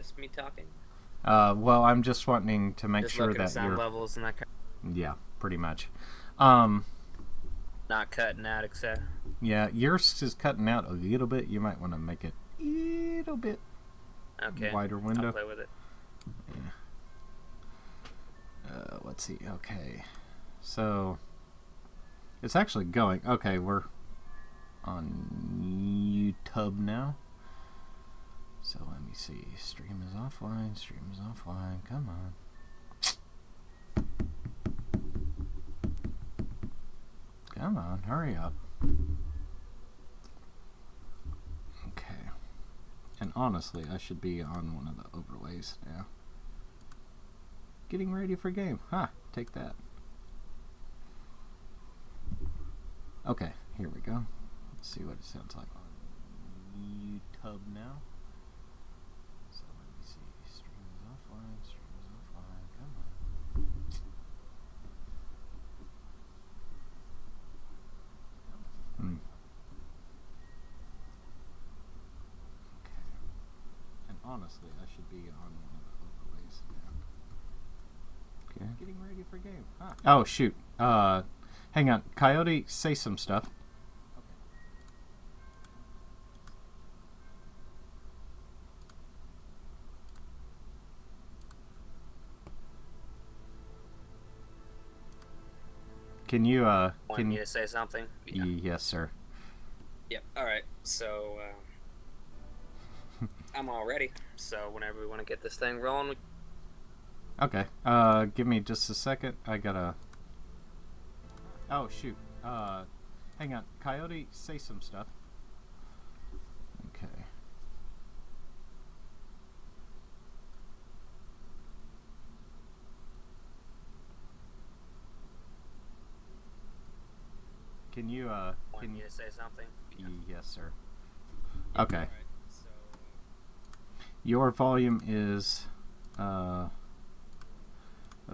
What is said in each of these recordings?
just me talking? Well, I'm just wanting to make Just sure looking at that sound you're... levels and that kind Yeah, pretty much. Um, not cutting out, etc. yeah, yours is cutting out a little bit. You might want to make it a little bit Okay, wider I'll window. play with it. Yeah. Let's see. Okay. So, it's actually going. Okay, we're on YouTube now. So let me see. Stream is offline. Stream is offline. Come on. Come on. Hurry up. Okay. And honestly, I should be on one of the overlays now. Getting ready for game. Ha! Take that. Okay. Here we go. Let's see what it sounds like on YouTube now. So let me see. Stream is offline. Stream is offline. Come on. Hmm. Okay. And honestly, I should be on one of the overlays now. Okay. Getting ready for game. Huh. Oh shoot. Hang on. Coyote, say some stuff. Can you Want me to say something? Yeah. Yes, sir. Yep. All right. So I'm all ready. So whenever we want to get this thing rolling, Okay. Give me just a second. I gotta... Oh, shoot. Hang on. Coyote, say some stuff. Okay. Can you, want me to say something? Yes, sir. Yep. Okay. All right. So Your volume is, a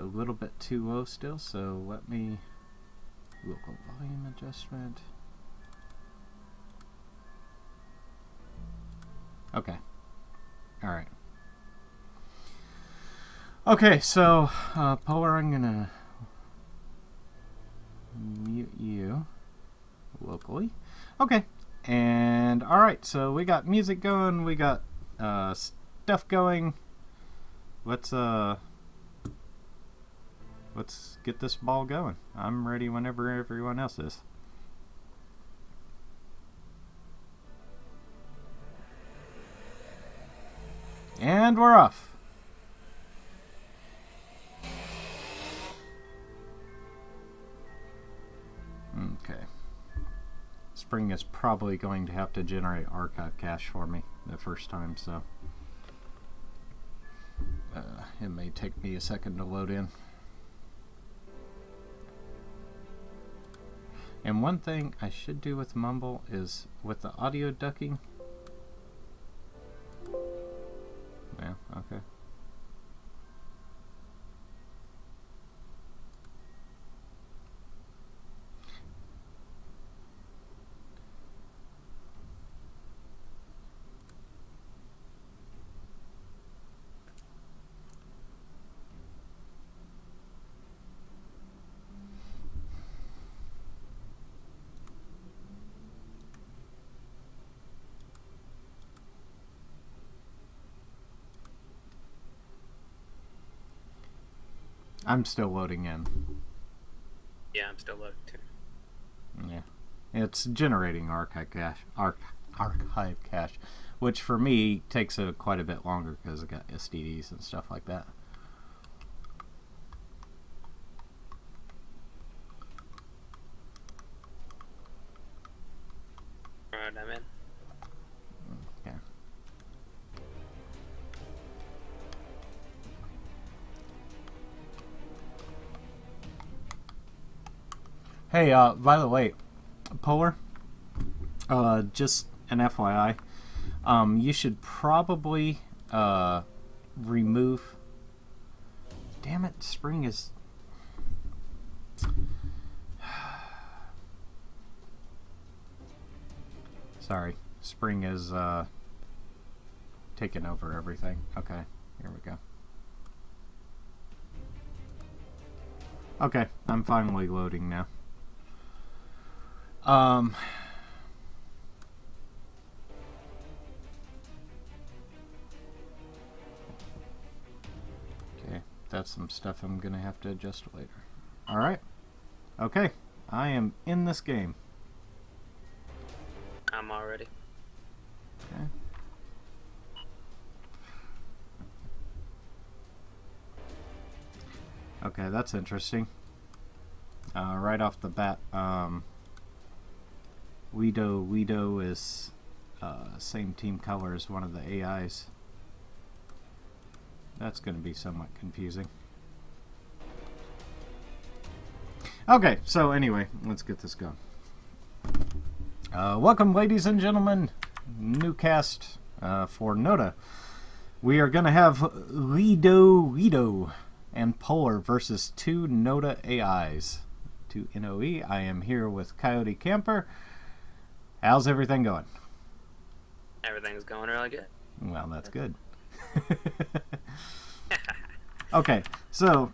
little bit too low still, so let me... Local volume adjustment. Okay. Alright. Okay, so, Polar, I'm gonna mute you locally. Okay. And, alright, so we got music going, we got, stuff going. Let's get this ball going. I'm ready whenever everyone else is. And we're off. Okay. Spring is probably going to have to generate archive cache for me the first time, so it may take me a second to load in. And one thing I should do with Mumble is with the audio ducking. Yeah, okay. I'm still loading in. yeah, I'm still loading too. Yeah, it's generating archive cache, which for me takes quite a bit longer because I got STDs and stuff like that. All right, I'm in. Okay. Hey, by the way, Polar, just an FYI, you should probably remove... Damn it, Spring is... Sorry, Spring is taken over everything. Okay, here we go. Okay, I'm finally loading now. Okay, that's some stuff I'm gonna have to adjust later. Alright. Okay, I am in this game. I'm already. Okay. Okay, that's interesting. Right off the bat, Weedo is same team color as one of the AIs. That's going to be somewhat confusing. Okay, so anyway, let's get this going. Welcome, ladies and gentlemen. New cast for notA. We are going to have Weedo and Polar versus two notA AIs. Two NOE. I am here with KoyoteKamper. How's everything going? Everything's going really good. Well, that's good. Okay, so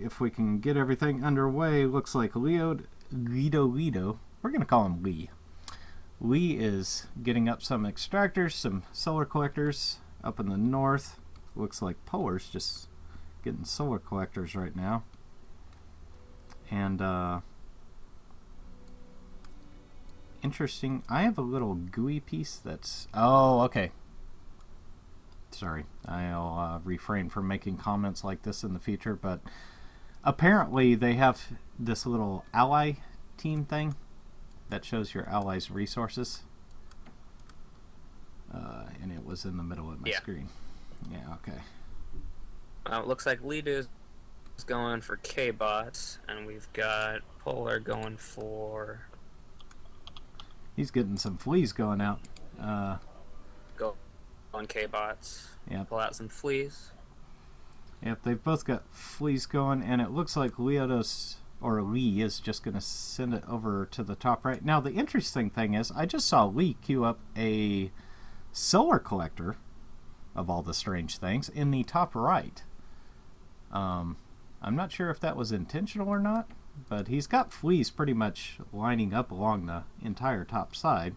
if we can get everything underway, looks like Guido, we're going to call him Lee. Lee is getting up some extractors, some solar collectors up in the north. Looks like Polar's just getting solar collectors right now. And interesting, I have a little GUI piece that's... Oh, okay. Sorry, I'll refrain from making comments like this in the future, but apparently they have this little ally team thing that shows your allies' resources. And it was in the middle of my screen. Yeah, okay. It looks like Lidu's going for K-bots, and we've got Polar going for... He's getting some fleas going out. Go on K-bots. Yep. Pull out some fleas. Yep, they've both got fleas going, and it looks like Lee is just going to send it over to the top right. Now, the interesting thing is, I just saw Lee queue up a solar collector, of all the strange things, in the top right. I'm not sure if that was intentional or not, but he's got fleas pretty much lining up along the entire top side.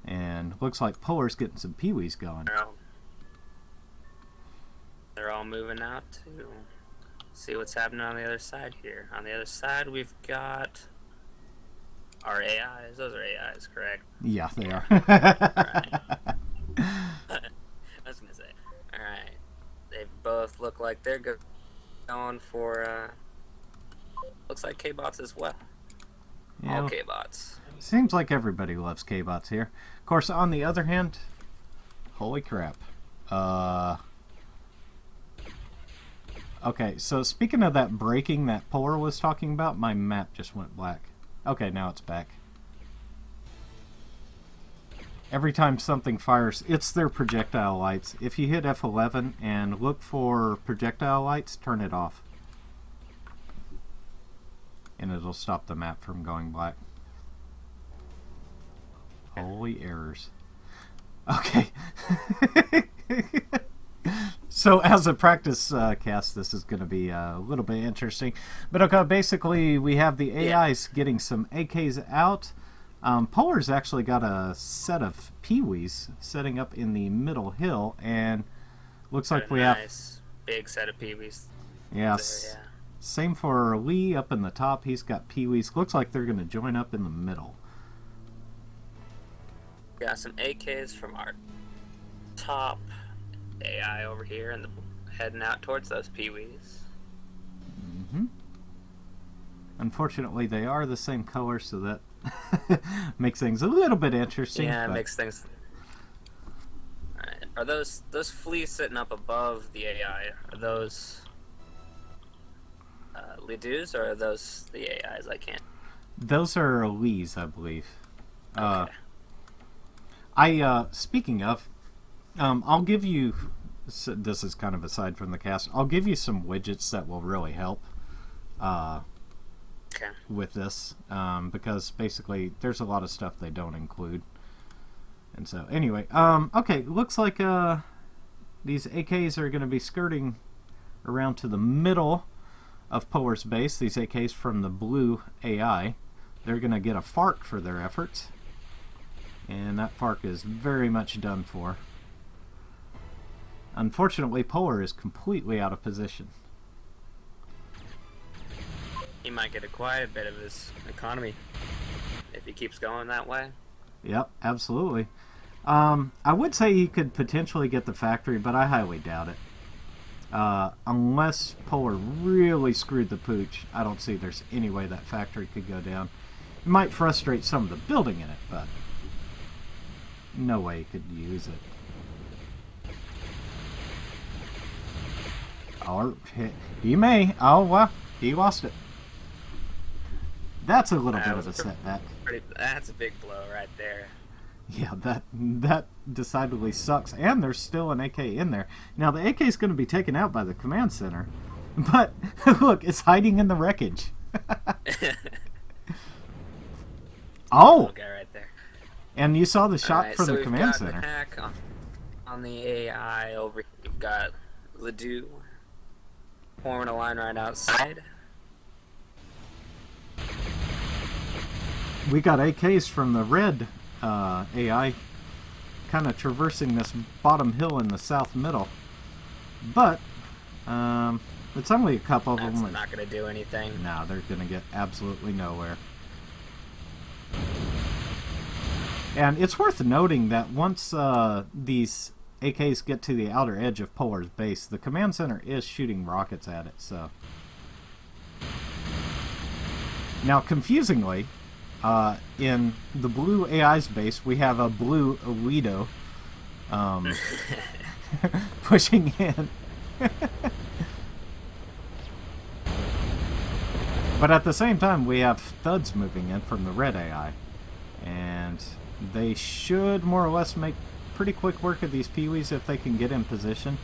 And looks like Polar's getting some peewees going. They're all moving out to see what's happening on the other side here. On the other side, we've got our AIs. Those are AIs, correct? Yeah, they are. Right. I was going to say. Alright. They both look like they're going for, looks like K-bots as well. Yeah. All K-bots. Seems like everybody loves K-bots here. Of course, on the other hand, holy crap. Okay, so speaking of that breaking that Polar was talking about, my map just went black. Okay, now it's back. Every time something fires, it's their projectile lights. If you hit F11 and look for projectile lights, turn it off. And it'll stop the map from going black. Holy errors. Okay. So as a practice cast, this is going to be a little bit interesting. But okay, basically we have the AIs getting some AKs out. Polar's actually got a set of peewees setting up in the middle hill, and looks like we have big set of peewees. Yes. There, yeah. Same for Lee up in the top. He's got peewees. Looks like they're going to join up in the middle. Got some AKs from our top AI over here, and heading out towards those peewees. Mm-hmm. Unfortunately, they are the same color, so that makes things a little bit interesting. Yeah, it makes things... Alright. Are those fleas sitting up above the AI? Are those Lidus, or are those the AIs? I can't... Those are Lees, I believe. Okay. Speaking of, I'll give you, this is kind of aside from the cast, I'll give you some widgets that will really help with this, because basically there's a lot of stuff they don't include. And so, anyway, okay, looks like these AKs are going to be skirting around to the middle of Polar's base. These AKs from the blue AI. They're going to get a FARC for their efforts. And that FARC is very much done for. Unfortunately, Polar is completely out of position. He might get quite a bit of his economy if he keeps going that way. Yep, absolutely. I would say he could potentially get the factory, but I highly doubt it. Unless Polar really screwed the pooch, I don't see there's any way that factory could go down. It might frustrate some of the building in it, but no way he could use it. Or he may. Oh, well, he lost it. That's a little bit of a setback. That's a big blow right there. Yeah, that decidedly sucks. And there's still an AK in there. Now, the AK is going to be taken out by the command center. But, look, it's hiding in the wreckage. Oh! Okay, right there. And you saw the shot right, from so the command center. We've got an attack on the AI over here. We've got Ledoux forming a line right outside. We got AKs from the red AI kind of traversing this bottom hill in the south middle. But it's only a couple of them. That's not going to do anything. No, they're going to get absolutely nowhere. And it's worth noting that once these AKs get to the outer edge of Polar's base, the command center is shooting rockets at it. So now, confusingly, in the blue AI's base, we have a blue Lido pushing in. But at the same time, we have thuds moving in from the red AI. And they should more or less make pretty quick work of these peewees if they can get in position.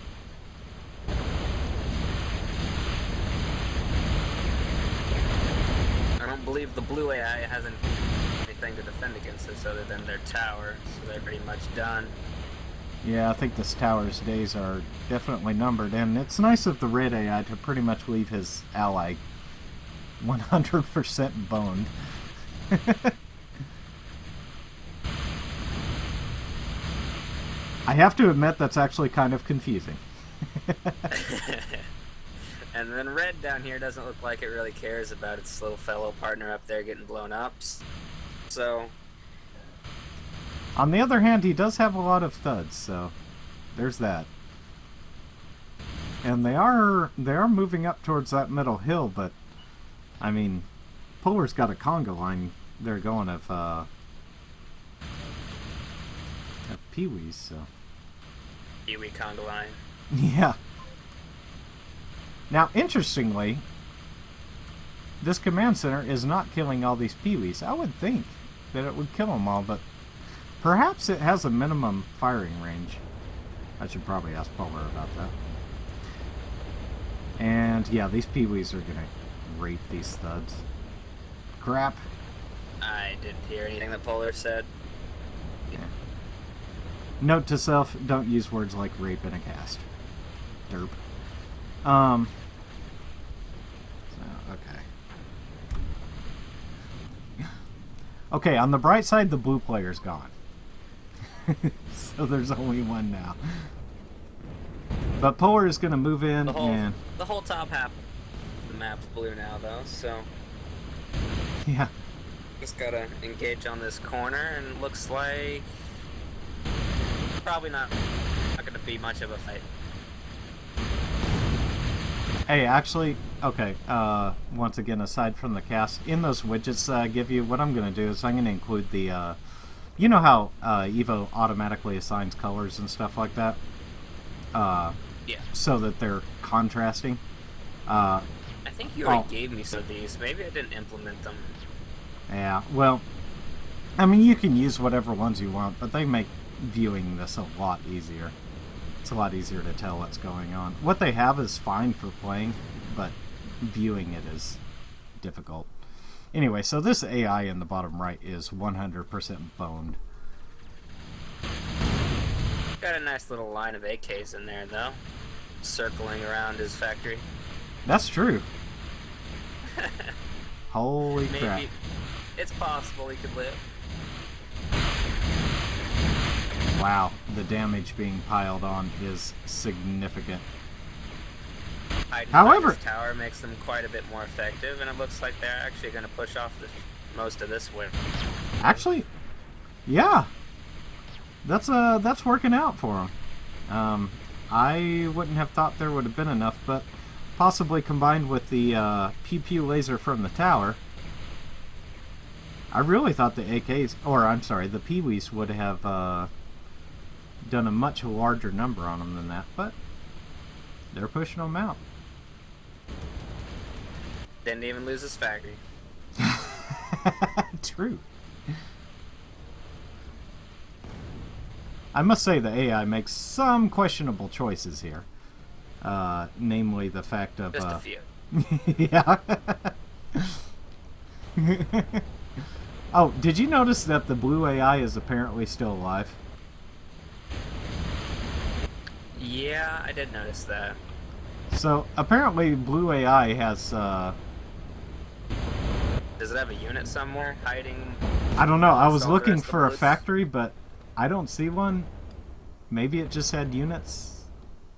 I don't believe the blue AI has anything to defend against us other than their tower, so they're pretty much done. Yeah, I think this tower's days are definitely numbered, and it's nice of the red AI to pretty much leave his ally 100% boned. I have to admit that's actually kind of confusing. And then red down here doesn't look like it really cares about its little fellow partner up there getting blown up. So, on the other hand, he does have a lot of thuds, so there's that. And they are moving up towards that middle hill, but I mean, Polar's got a conga line they're going of peewees, so peewee conga line. yeah. Now, interestingly, this command center is not killing all these peewees. I would think that it would kill them all, but perhaps it has a minimum firing range. I should probably ask Polar about that. And yeah, these peewees are gonna rape these thuds. Crap. I didn't hear anything that Polar said. Yeah. Note to self, don't use words like rape in a cast. Derp. So, okay. Okay, on the bright side, the blue player's gone. So there's only one now. But Polar is going to move in and... The whole top half of the map's blue now, though, so... Yeah. Just gotta engage on this corner, and it looks like... Probably not gonna be much of a fight. Hey, actually, okay, once again, aside from the cast, in those widgets give you, what I'm going to do is I'm going to include the, you know how Evo automatically assigns colors and stuff like that? Yeah. So that they're contrasting. I think you already gave me some of these. Maybe I didn't implement them. Yeah, well, I mean, you can use whatever ones you want, but they make viewing this a lot easier. It's a lot easier to tell what's going on. What they have is fine for playing, but viewing it is difficult. Anyway, so this AI in the bottom right is 100% boned. got a nice little line of AKs in there, though, circling around his factory. That's true. Holy crap. Maybe it's possible he could live. Wow, the damage being piled on is significant. However, this tower makes them quite a bit more effective, and it looks like they're actually going to push off most of this wave. Actually, yeah, that's working out for them. I wouldn't have thought there would have been enough, but possibly combined with the pew-pew laser from the tower, I really thought the AKs, or I'm sorry, the Pee-wees would have done a much larger number on them than that, but they're pushing them out. Didn't even lose his factory. True. I must say the AI makes some questionable choices here. Namely the fact of... Just a few. Yeah. Oh, did you notice that the blue AI is apparently still alive? Yeah, I did notice that. So, apparently blue AI has... Does it have a unit somewhere hiding? I don't know. I was looking for a factory, but I don't see one. Maybe it just had units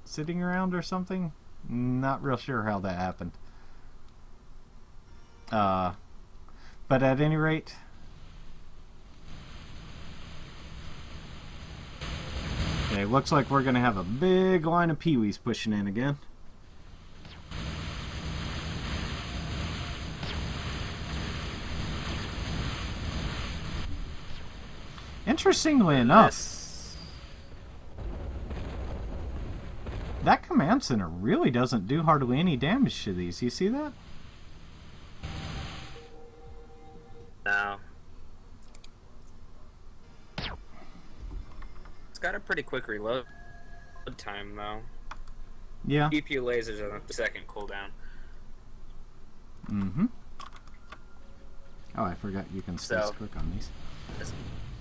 sitting around or something. Not real sure how that happened. But at any rate... Okay, looks like we're going to have a big line of Pee-wees pushing in again. Interestingly enough, that command center really doesn't do hardly any damage to these. You see that? No. It's got a pretty quick reload time, though. Yeah. GPU lasers are the second cooldown. Mm-hmm. Oh, I forgot you can space click on these.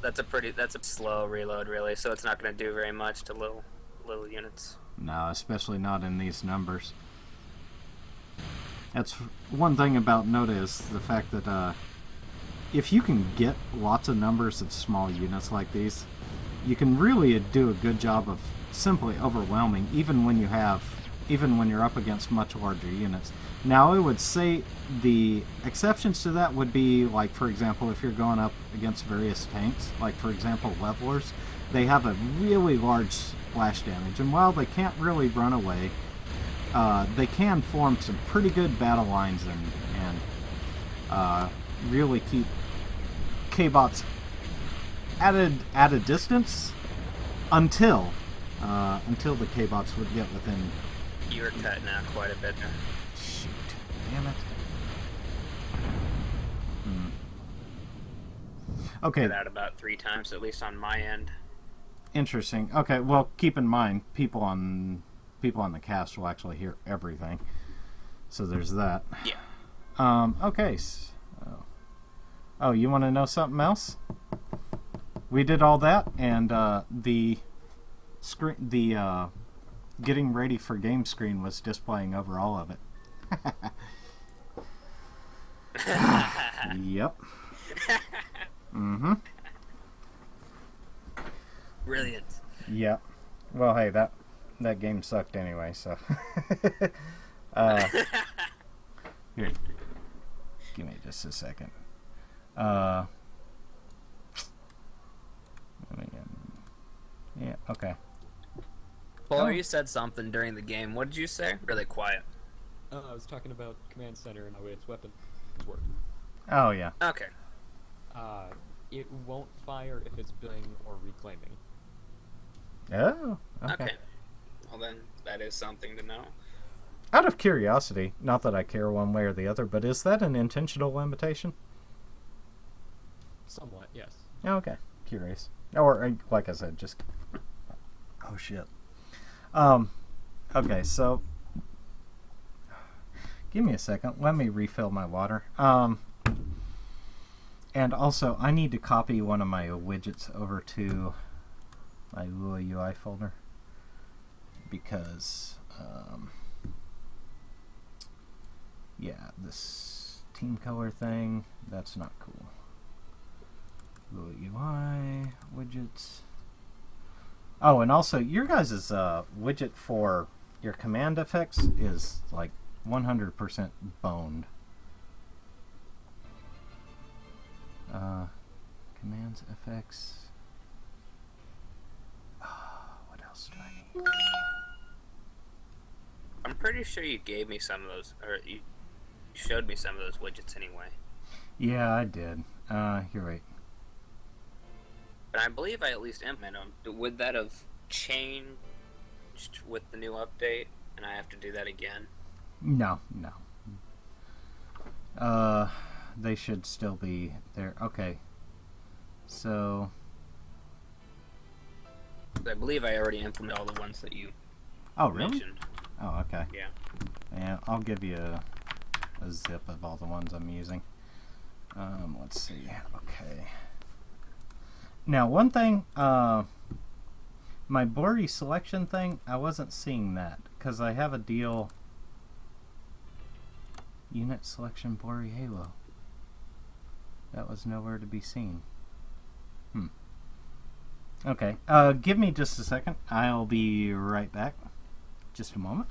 That's a slow reload, really, so it's not going to do very much to little units. No, especially not in these numbers. That's one thing about notA is the fact that if you can get lots of numbers of small units like these, you can really do a good job of simply overwhelming, even when you're up against much larger units. Now, I would say the exceptions to that would be, like, for example, if you're going up against various tanks, like, for example, levelers, they have a really large splash damage, and while they can't really run away, they can form some pretty good battle lines and really keep K-bots at a distance until the K-bots would get within... You were cutting out quite a bit there. Shoot. Damn it. Okay. Cut out about 3 times, at least on my end. Interesting. Okay, well, keep in mind, people on the cast will actually hear everything. So there's that. Yeah. Okay. So, oh, you want to know something else? We did all that, and the getting ready for game screen was displaying over all of it. Yep. Mm-hmm. Brilliant. Yep. Well, hey, that game sucked anyway, so. Here. Give me just a second. Yeah, okay. Paul, you said something during the game. What did you say? Really quiet. I was talking about Command Center and how its weapons work. Oh, yeah. Okay. It won't fire if it's building or reclaiming. Oh, okay. Well, then, that is something to know. Out of curiosity, not that I care one way or the other, but is that an intentional limitation? Somewhat, yes. Oh, okay. Curious. Or, like I said, just... Oh, shit. Okay, so... Give me a second. Let me refill my water. And also, I need to copy one of my widgets over to my UI folder, because yeah, this team color thing, that's not cool. UI widgets. Oh, and also your guys' widget for your command effects is like 100% boned. Commands effects. What else do I need? I'm pretty sure you gave me some of those, or you showed me some of those widgets anyway. Yeah, I did. You're right. But I believe I at least implemented them. Would that have changed with the new update, and I have to do that again? No. They should still be there. Okay. So. I believe I already implemented all the ones that you mentioned. Oh, okay. Yeah. Yeah, I'll give you a zip of all the ones I'm using. Let's see. Okay. Now, one thing, my blurry selection thing, I wasn't seeing that because I have a deal. Unit selection blurry halo. That was nowhere to be seen. Okay. Give me just a second. I'll be right back. Just a moment.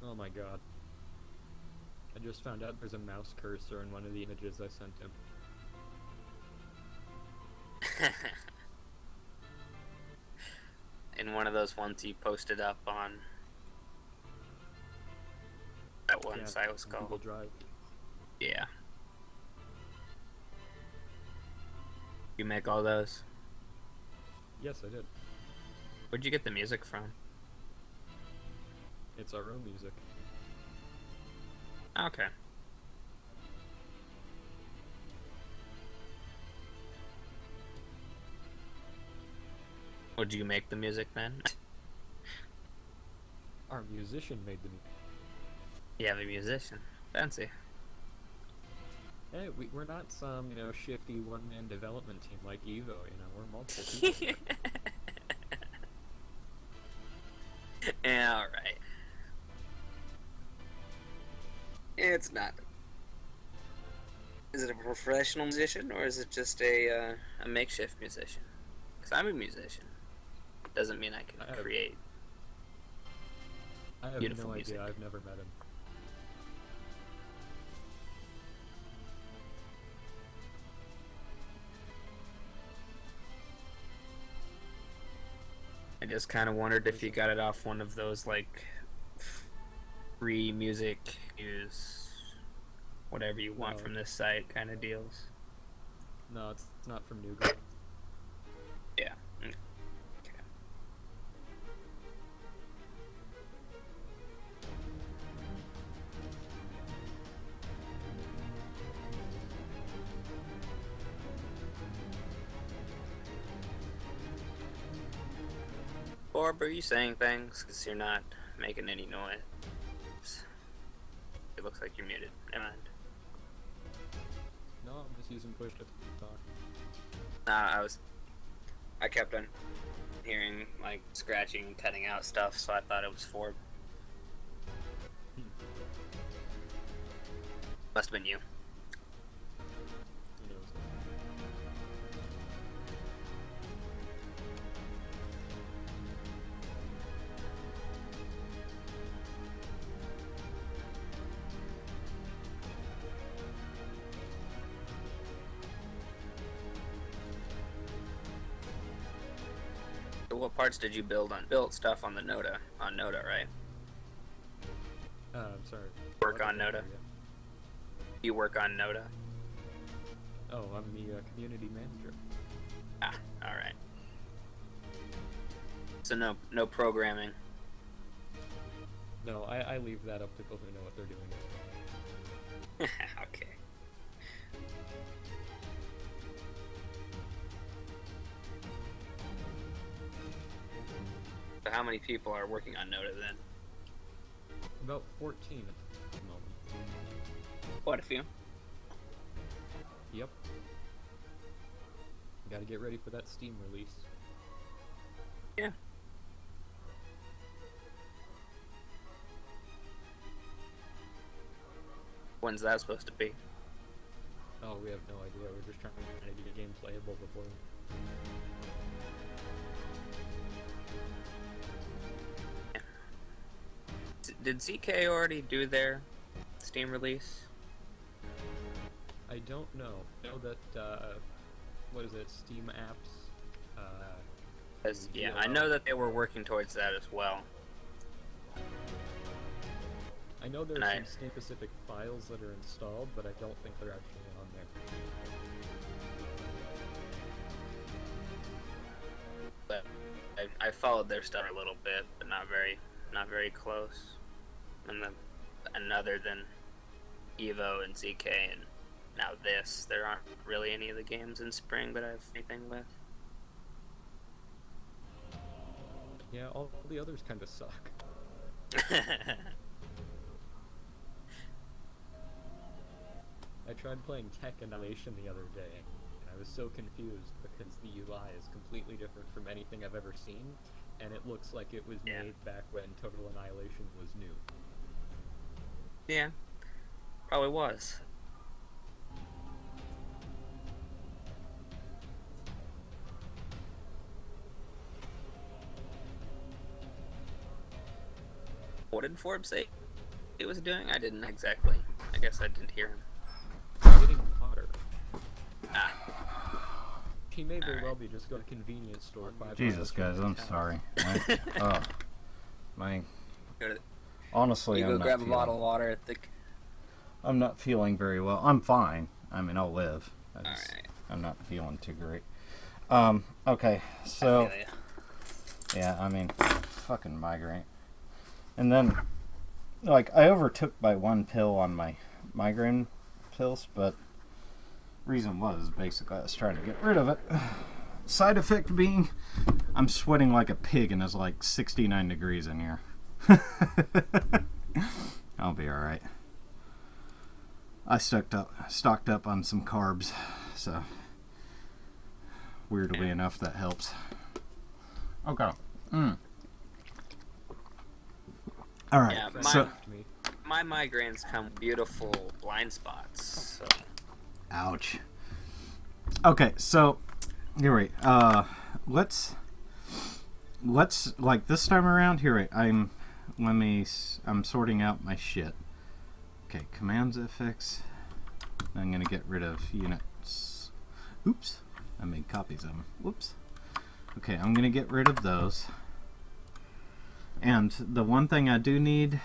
Oh my god. I just found out there's a mouse cursor in one of the images I sent him. In one of those ones you posted up on that one site was called Google Drive. Yeah. You make all those? Yes, I did. Where'd you get the music from? It's our own music. Okay. Would you make the music then? Our musician made the music. You have a musician. Fancy. Hey, we're not some, shifty one-man development team like Evo, we're multiple people. Yeah, alright. It's not. Is it a professional musician, or is it just a makeshift musician? Because I'm a musician. Doesn't mean I can create I have beautiful no music. idea, I've never met him. I just kind of wondered if you got it off one of those, like, free music use whatever you want No. from this site kind of deals. No, it's not from Newgrounds. Yeah. Okay. Orb, are you saying things? Because you're not making any noise. It looks like you're muted. Never mind. No, I'm just using push to talk. Nah, I kept on hearing, like, scratching and cutting out stuff, so I thought it was Forb. Must have been you. Who knows? So what parts did you build stuff on the notA, right? I'm sorry. Work What on did I notA? do? You work on notA? Oh, I'm the community manager. Ah, alright. So no programming. No, I leave that up to people who know what they're doing. Okay. So how many people are working on notA then? About 14 at the moment. Quite a few. Yep. Gotta get ready for that Steam release. Yeah. When's that supposed to be? Oh, we have no idea. We're just trying to get a game playable before. Did ZK already do their Steam release? I don't know. I know that, what is it, Steam apps? Yeah, I know that they were working towards that as well. I know there's And some Steam-specific files that are installed, but I don't think they're actually on there. But I followed their stuff a little bit, but not very close. And other than Evo and ZK and now this, there aren't really any of the games in spring that I have anything with. Yeah, all the others kind of suck. I tried playing Tech Annihilation the other day, and I was so confused because the UI is completely different from anything I've ever seen, and it looks like it was made back when Total Annihilation was new. Yeah, probably was. What did Forbes say he was doing? I didn't exactly. I guess I didn't hear him. Getting hotter. Ah. He may very well be just going to a convenience store. Jesus, guys, I'm sorry. Honestly, You I'm go not grab a feeling, bottle of water at the... I'm not feeling very well. I'm fine. I mean, I'll live. Alright. I'm not feeling too great. Okay, so... Yeah, I mean, fucking migraine. And then, like, I overtook by one pill on my migraine pills, but reason was basically I was trying to get rid of it. Side effect being, I'm sweating like a pig and it's like 69 degrees in here. I'll be alright. I stocked up on some carbs, so weirdly enough that helps. Okay. Alright, Yeah, so... my migraines come with beautiful blind spots, so... Ouch. Okay, so... Here, wait. Let's... Like, this time around... Here, wait. I'm sorting out my shit. Okay, commands FX. I'm gonna get rid of units. Oops. I made copies of them. Whoops. Okay, I'm gonna get rid of those. And the one thing I do need...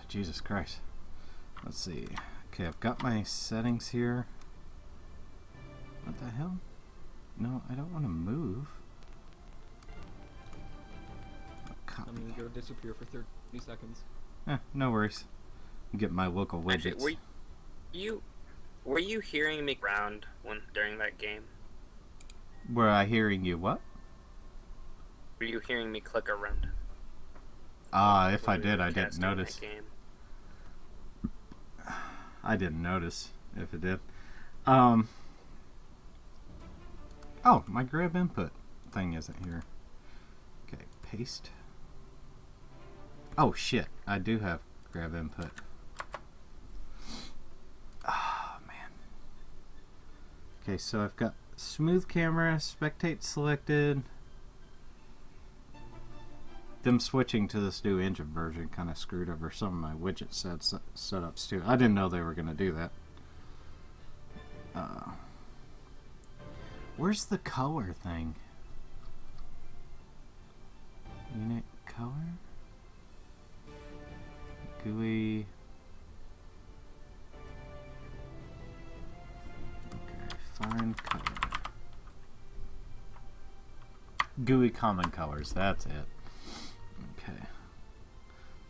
Jesus Christ. Let's see. Okay, I've got my settings here. What the hell? No, I don't want to move. Copy. I'm gonna go disappear for 30 seconds. No worries. Get my local widgets. Actually, were you hearing me ground during that game? Were I hearing you what? Were you hearing me click around? If I did, I didn't notice. I didn't notice if it did. Oh, my grab input thing isn't here. Okay, paste. Oh shit, I do have grab input. Oh man. Okay, so I've got smooth camera, spectate selected. Them switching to this new engine version kind of screwed over some of my widget setups too. I didn't know they were going to do that. Where's the color thing? Unit color? GUI. Okay, find color. GUI common colors, that's it. Okay.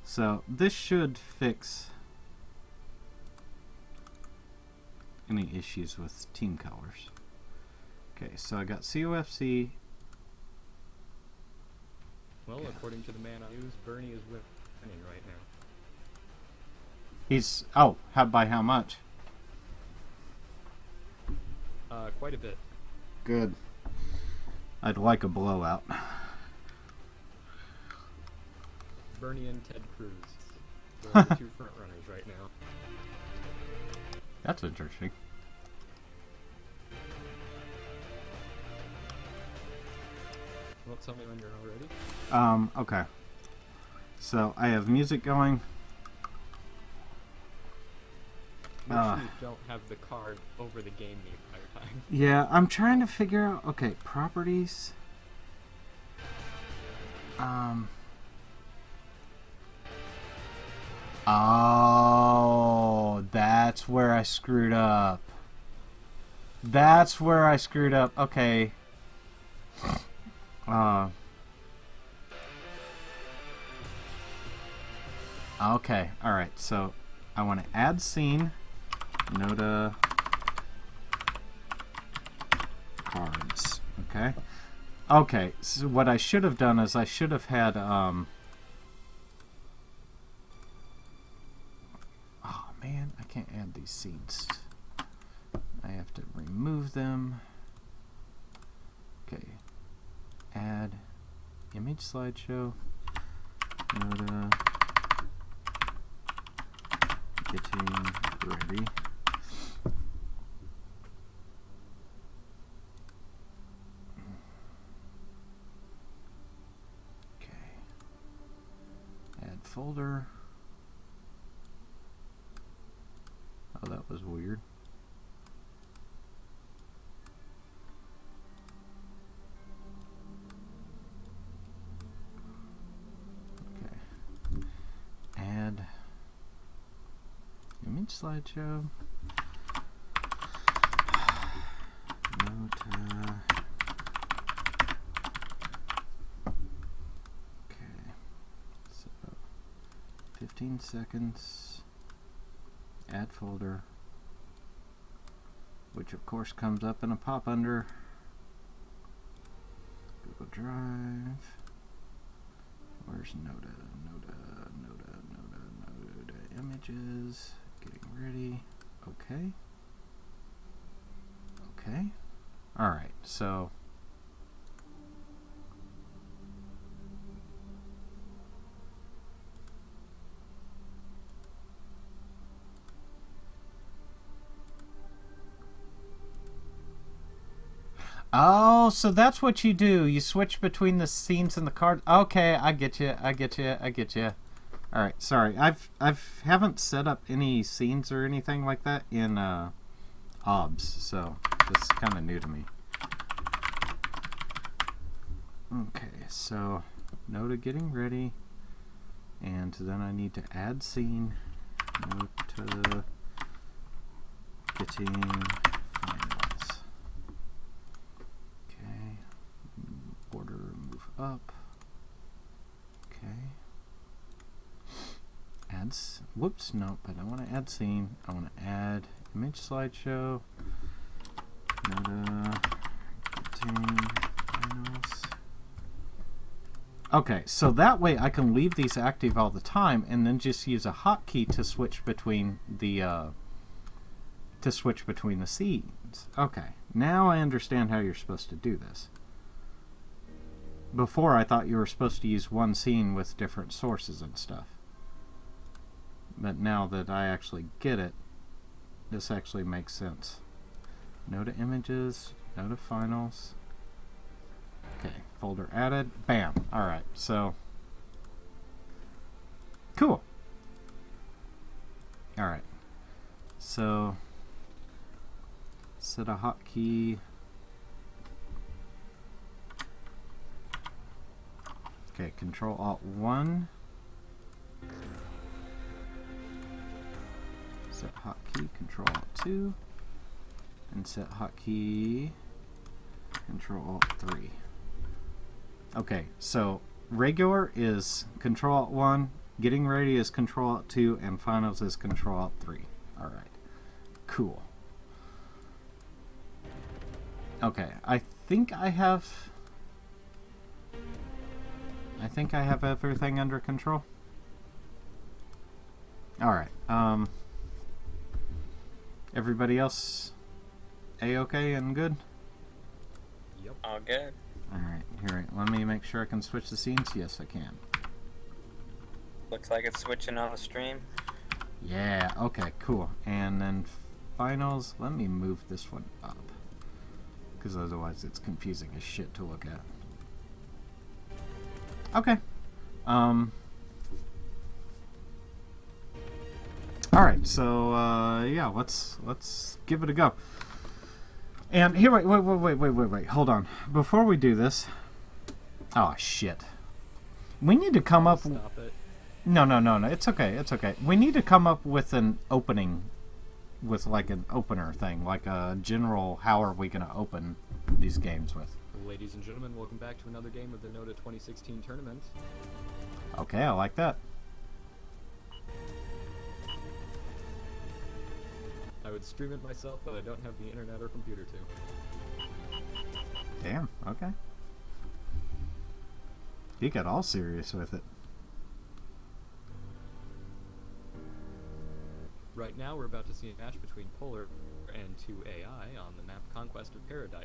So this should fix any issues with team colors. Okay, so I got COFC. Well, according to the man on news, Bernie is winning right now. He's by how much? Quite a bit. Good. I'd like a blowout. Bernie and Ted Cruz. They're the two front runners right now. That's interesting. Well, tell me when you're all ready. Okay. So I have music going. Make sure you don't have the card over the game the entire time. Yeah, I'm trying to figure out. Okay, properties. Oh, that's where I screwed up. That's where I screwed up. Okay. Okay, alright, so I want to add scene, notA cards, okay? Okay, so what I should have done is I should have had, oh man, I can't add these scenes. I have to remove them. Okay, add image slideshow, notA getting ready. Okay. Add folder. Oh, that was weird. Okay. Add image slideshow. notA. Okay. So 15 seconds. Add folder. Which of course comes up in a pop under. Google Drive. Where's notA? notA images. Getting ready. Okay. Okay. Alright, so oh, so that's what you do. You switch between the scenes and the cards. Okay, I get you. I get you. I get you. All right, sorry. I've haven't set up any scenes or anything like that in OBS, so this is kind of new to me. Okay, so notA getting ready. And then I need to add scene. notA getting finals. Okay. Border move up. Okay. Adds. Whoops, no, but I want to add scene. I want to add image slideshow. notA getting finals. Okay, so that way I can leave these active all the time and then just use a hotkey to switch between the scenes. Okay, now I understand how you're supposed to do this. Before I thought you were supposed to use one scene with different sources and stuff. But now that I actually get it, this actually makes sense. notA images, notA finals. Okay, folder added. Bam. Alright, so. Cool. Alright. So. Set a hotkey. Okay, Control Alt 1. Set hotkey, Control Alt 2. And set hotkey, Control Alt 3. Okay, so regular is Control Alt 1, getting ready is Control Alt 2, and finals is Control Alt 3. Alright, cool. Okay, I think I have everything under control. Alright, everybody else A-okay and good? Yep. All good. Alright, here, let me make sure I can switch the scenes. Yes, I can. Looks like it's switching on the stream. Yeah, okay, cool. And then finals, let me move this one up. Because otherwise it's confusing as shit to look at. Okay. Alright, so, yeah, let's give it a go. And here, wait, hold on. Before we do this, oh shit, we need to come up. Stop it. No, it's okay. We need to come up with an opening, with like an opener thing, like a general. How are we gonna open these games with? Ladies and gentlemen, welcome back to another game of the notA 2016 tournament. Okay, I like that. I would stream it myself, but I don't have the internet or computer to. Damn. Okay. He got all serious with it. Right now, we're about to see a match between Polar and 2AI on the map Conquest of Paradise.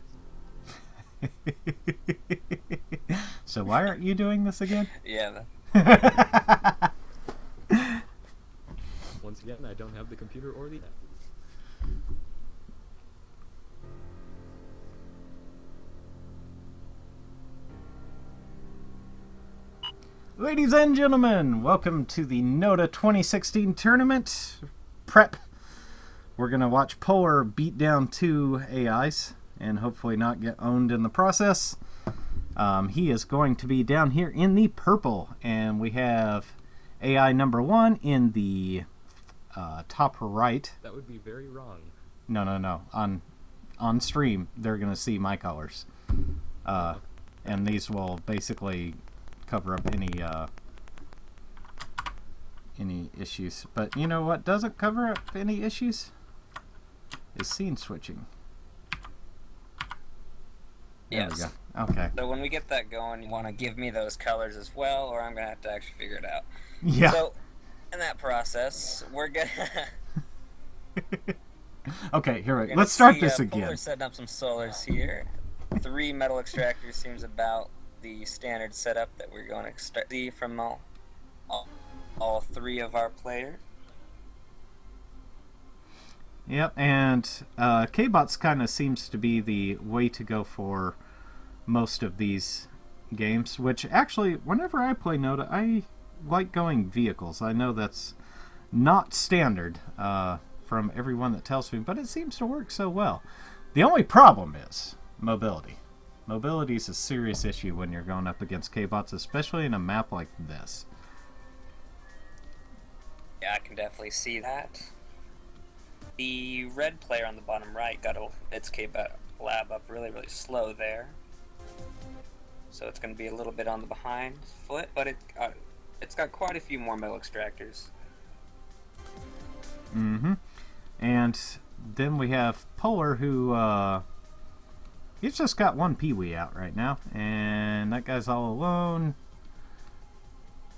So why aren't you doing this again? Yeah. Once again, I don't have the computer or the net. Ladies and gentlemen, welcome to the notA 2016 tournament prep. We're going to watch Polar beat down 2 AIs and hopefully not get owned in the process. He is going to be down here in the purple, and we have AI number 1 in the top right. That would be very wrong. No. On stream, they're going to see my colors. And these will basically cover up any issues. But you know what doesn't cover up any issues? Is scene switching. There Yes. we go. Okay. So when we get that going, you want to give me those colors as well, or I'm going to have to actually figure it out. Yeah. So, in that process, we're going to... Okay, here we let's start this again. Polar setting up some solars here. 3 metal extractors seems about the standard setup that we're going to extract from all 3 of our players. Yep, and K-Bots kind of seems to be the way to go for most of these games, which actually, whenever I play notA, I like going vehicles. I know that's not standard from everyone that tells me, but it seems to work so well. The only problem is mobility. Mobility is a serious issue when you're going up against K-Bots, especially in a map like this. Yeah, I can definitely see that. The red player on the bottom right got its K-Lab up really, really slow there. So it's going to be a little bit on the behind foot, but it's got quite a few more metal extractors. Mm-hmm. And then we have Polar, who he's just got one Pee-wee out right now, and that guy's all alone.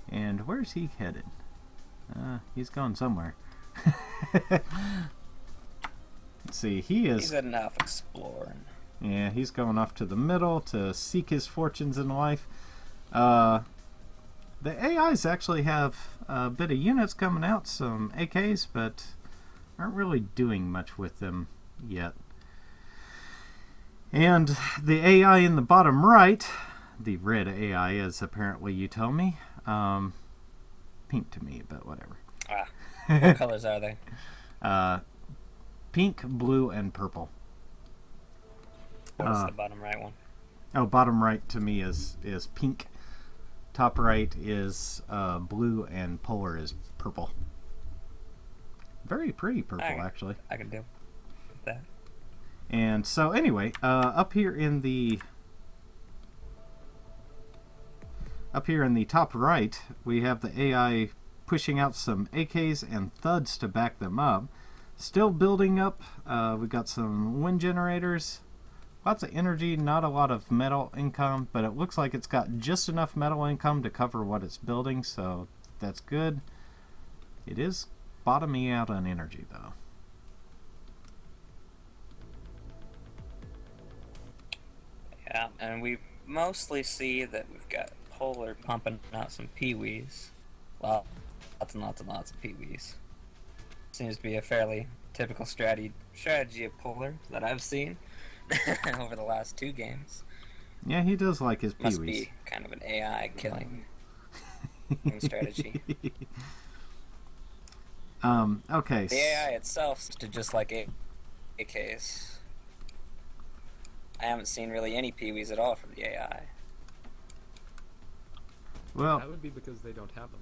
And where's he headed? He's going somewhere. Let's see. He's heading off exploring. Yeah, he's going off to the middle to seek his fortunes in life. The AIs actually have a bit of units coming out, some AKs, but aren't really doing much with them yet. And the AI in the bottom right, the red AI is apparently, you tell me, pink to me, but whatever. What colors are they? Pink, blue, and purple. What's the bottom right one? Oh, bottom right to me is pink. Top right is blue, and Polar is purple. Very pretty purple, actually. I can do that. And so anyway, up here in the top right, we have the AI pushing out some AKs and thuds to back them up. Still building up. We've got some wind generators, lots of energy, not a lot of metal income, but it looks like it's got just enough metal income to cover what it's building, so that's good. It is bottoming out on energy, though. Yeah, and we mostly see that we've got Polar pumping out some Pee-wees. Well, lots and lots and lots of Pee-wees. Seems to be a fairly typical strategy of Polar that I've seen over the last 2 games. Yeah, he does like his Pee-wees. Must be kind of an AI killing strategy. Okay. The AI itself is just like AKs. I haven't seen really any Pee-wees at all from the AI. Well, that would be because they don't have them.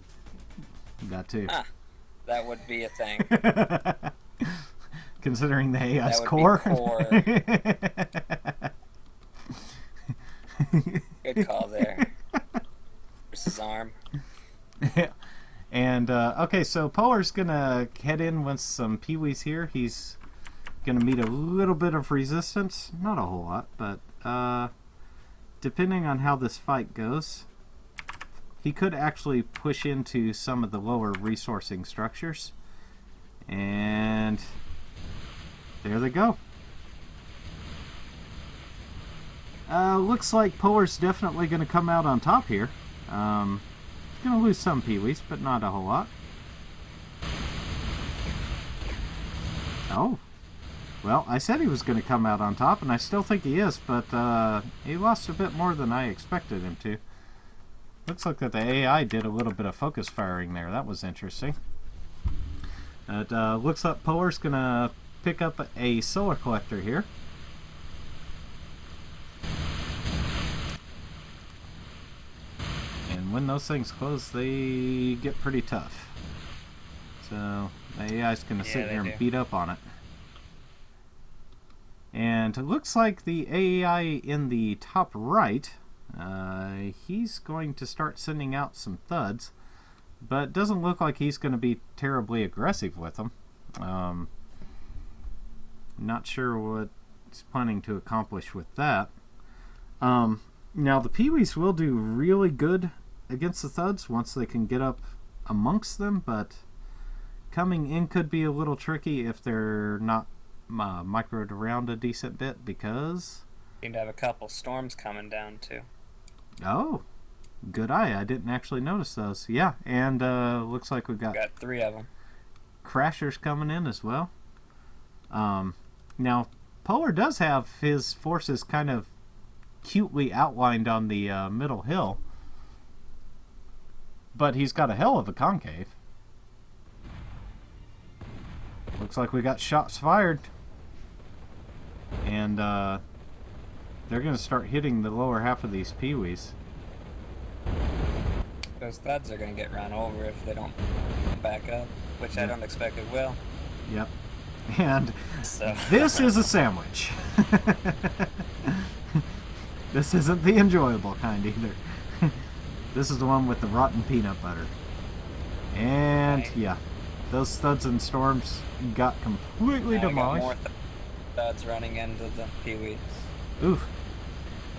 That too. That would be a thing. Considering the AI's core. core. Good call there. Versus arm. And, okay, so Polar's gonna head in with some Pee-wees here. He's gonna meet a little bit of resistance. Not a whole lot, but, depending on how this fight goes, he could actually push into some of the lower resourcing structures. And there they go. Looks like Polar's definitely going to come out on top here. Going to lose some Pee-wees, but not a whole lot. Oh. Well, I said he was going to come out on top, and I still think he is, but he lost a bit more than I expected him to. Looks like that the AI did a little bit of focus firing there. That was interesting. It looks like Polar's going to pick up a solar collector here. And when those things close, they get pretty tough. So the AI's going to sit here and beat up on it. And it looks like the AI in the top right, he's going to start sending out some thuds, but it doesn't look like he's going to be terribly aggressive with them. Not sure what he's planning to accomplish with that. Now the Pee-wees will do really good against the thuds once they can get up amongst them, but coming in could be a little tricky if they're not microed around a decent bit, because seem to have a couple storms coming down too. Oh, good eye. I didn't actually notice those. Yeah, and looks like we've got 3 of them. Crashers coming in as well. Now, Polar does have his forces kind of cutely outlined on the middle hill, but he's got a hell of a concave. Looks like we got shots fired, and they're going to start hitting the lower half of these Pee-wees. Those thuds are going to get run over if they don't back up. which I don't expect it will. Yep. And So. this is a sandwich. This isn't the enjoyable kind either. This is the one with the rotten peanut butter. And right. yeah, those thuds and storms got completely Now demolished. I got more thuds running into the peewees. Oof.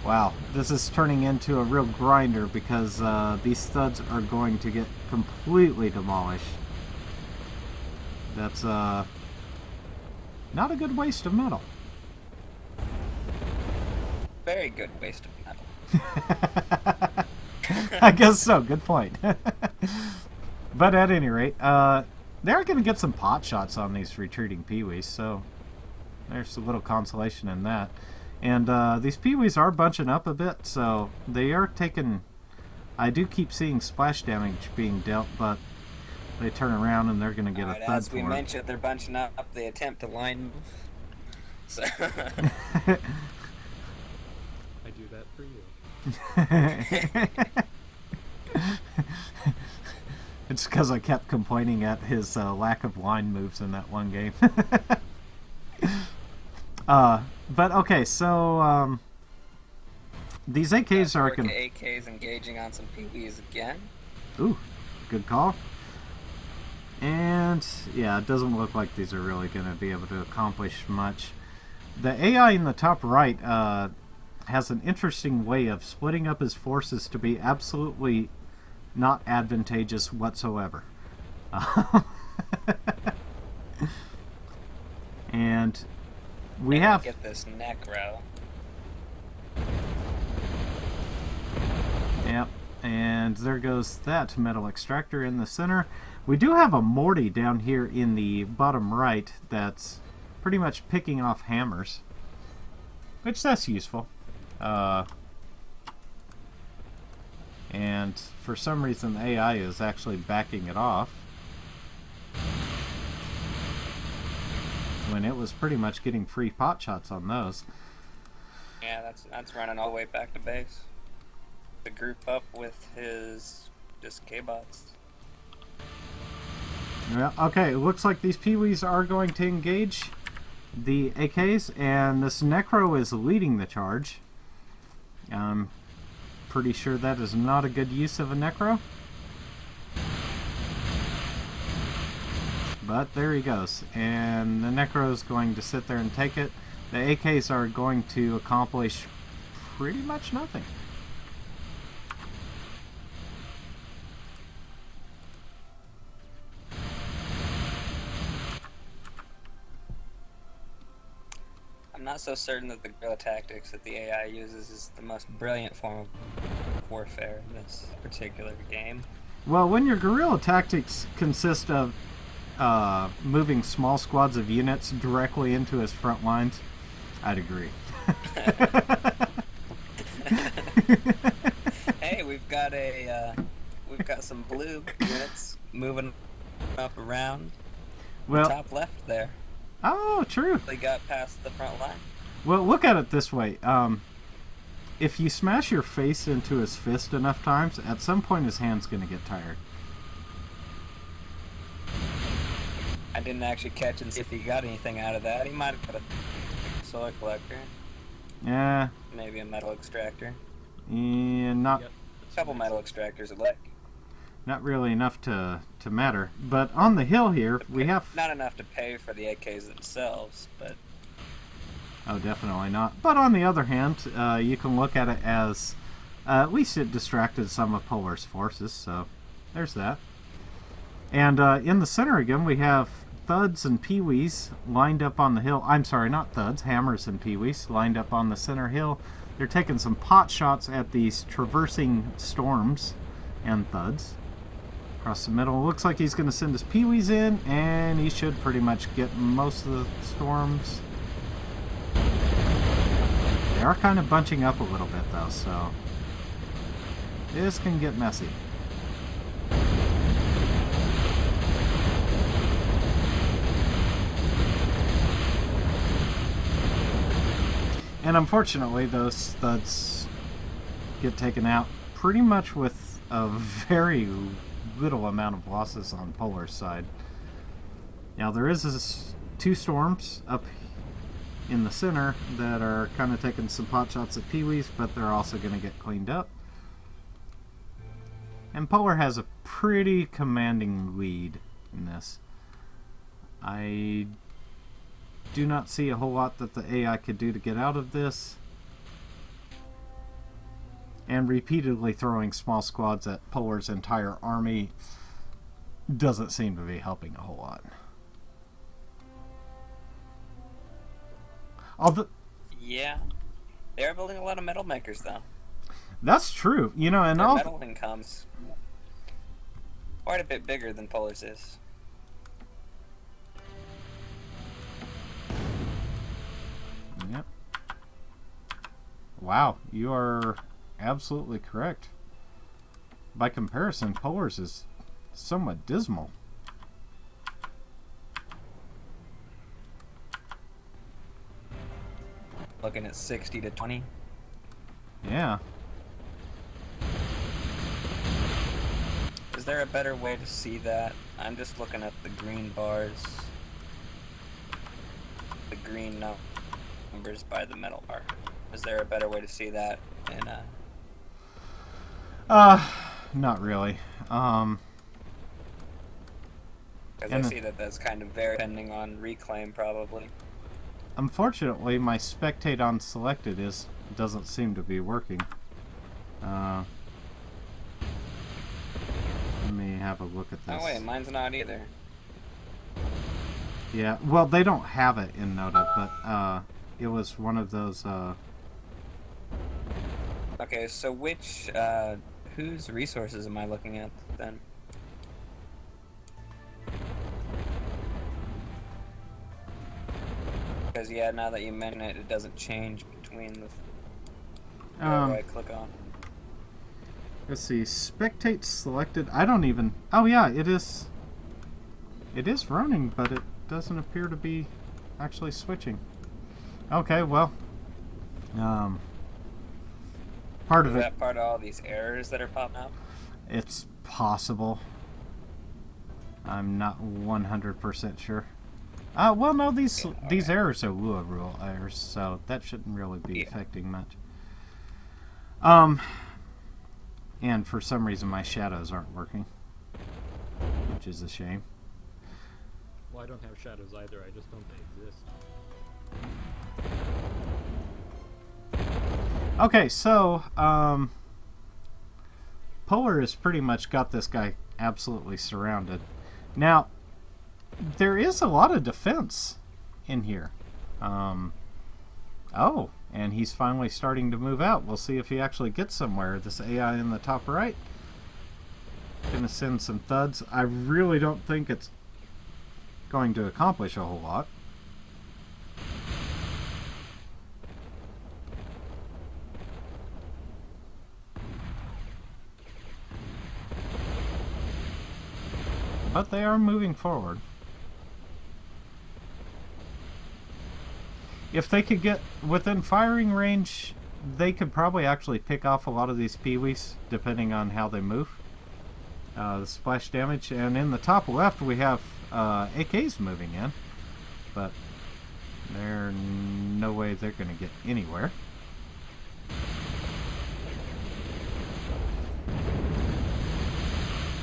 Wow, this is turning into a real grinder because these studs are going to get completely demolished. That's not a good waste of metal. Very good waste of metal. I guess so, good point. But at any rate, they're going to get some pot shots on these retreating peewees, so there's a little consolation in that. And these peewees are bunching up a bit, so they are taking... I do keep seeing splash damage being dealt, but they turn around and they're going to get a thud as we for it. mentioned, they're bunching up. They attempt to line move. So. I do that for you. It's because I kept complaining at his lack of line moves in that one game. But okay, so these AKs are going. AKs engaging on some peewees again. Ooh, good call. And yeah, it doesn't look like these are really going to be able to accomplish much. The AI in the top right has an interesting way of splitting up his forces to be absolutely not advantageous whatsoever. And we have... Get this necro. Yep, and there goes that metal extractor in the center. We do have a Morty down here in the bottom right that's pretty much picking off hammers, which that's useful. And for some reason the AI is actually backing it off when it was pretty much getting free pot shots on those. Yeah, that's running all the way back to base to group up with his just K-bots. Yeah, okay, it looks like these peewees are going to engage the AKs, and this Necro is leading the charge. I'm pretty sure that is not a good use of a Necro. But there he goes, and the Necro is going to sit there and take it. The AKs are going to accomplish pretty much nothing. I'm not so certain that the guerrilla tactics that the AI uses is the most brilliant form of warfare in this particular game. Well, when your guerrilla tactics consist of moving small squads of units directly into his front lines, I'd agree. Hey, we've got some blue units moving up around Well, top left there. oh, true. They got past the front line. Well, look at it this way. If you smash your face into his fist enough times, at some point his hand's going to get tired. I didn't actually catch and see if he got anything out of that. He might have got a solar collector. Yeah. Maybe a metal extractor. And not Yep. A couple metal extractors at like. not really enough to matter. But on the hill here, we have... Not enough to pay for the AKs themselves, but... Oh, definitely not. But on the other hand, you can look at it as... at least it distracted some of Polar's forces, so there's that. And in the center again, we have thuds and peewees lined up on the hill. I'm sorry, not thuds, hammers and peewees lined up on the center hill. They're taking some pot shots at these traversing storms and thuds. Across the middle, looks like he's going to send his peewees in, and he should pretty much get most of the storms. They are kind of bunching up a little bit though, so this can get messy. And unfortunately, those thuds get taken out pretty much with a very little amount of losses on Polar's side. Now there is two storms up in the center that are kind of taking some pot shots at peewees, but they're also going to get cleaned up. And Polar has a pretty commanding lead in this. I do not see a whole lot that the AI could do to get out of this. And repeatedly throwing small squads at Polar's entire army doesn't seem to be helping a whole lot. Yeah, they're building a lot of metal makers though. That's true, you know, and their metal income's quite a bit bigger than Polar's is. Yep. Wow, you are absolutely correct. By comparison, Polar's is somewhat dismal. Looking at 60 to 20. Yeah. Is there a better way to see that? I'm just looking at the green bars. The green numbers by the metal bar. Is there a better way to see that in not really. Because I see that that's kind of very depending on reclaim probably. Unfortunately, my spectate on selected doesn't seem to be working. Let me have a look at this. Oh wait, mine's not either. Yeah, well, they don't have it in notA, but it was one of those. Okay, so which whose resources am I looking at then? Because yeah, now that you mention it, it doesn't change between the whatever I click on. Let's see, spectate selected. I don't even. Oh yeah, it is. It is running, but it doesn't appear to be actually switching. Okay, well, part of it. Is that part of all these errors that are popping up? It's possible. I'm not 100% sure. Well, no, these errors are Lua rule errors, so that shouldn't really be affecting much. And for some reason my shadows aren't working, which is a shame. Well, I don't have shadows either, I just don't exist. Okay, so, Polar has pretty much got this guy absolutely surrounded. Now, there is a lot of defense in here. Oh, and he's finally starting to move out. We'll see if he actually gets somewhere. This AI in the top right. Gonna send some thuds. I really don't think it's going to accomplish a whole lot. But they are moving forward. If they could get within firing range, they could probably actually pick off a lot of these peewees, depending on how they move. The splash damage, and in the top left we have AKs moving in, but there's no way they're going to get anywhere.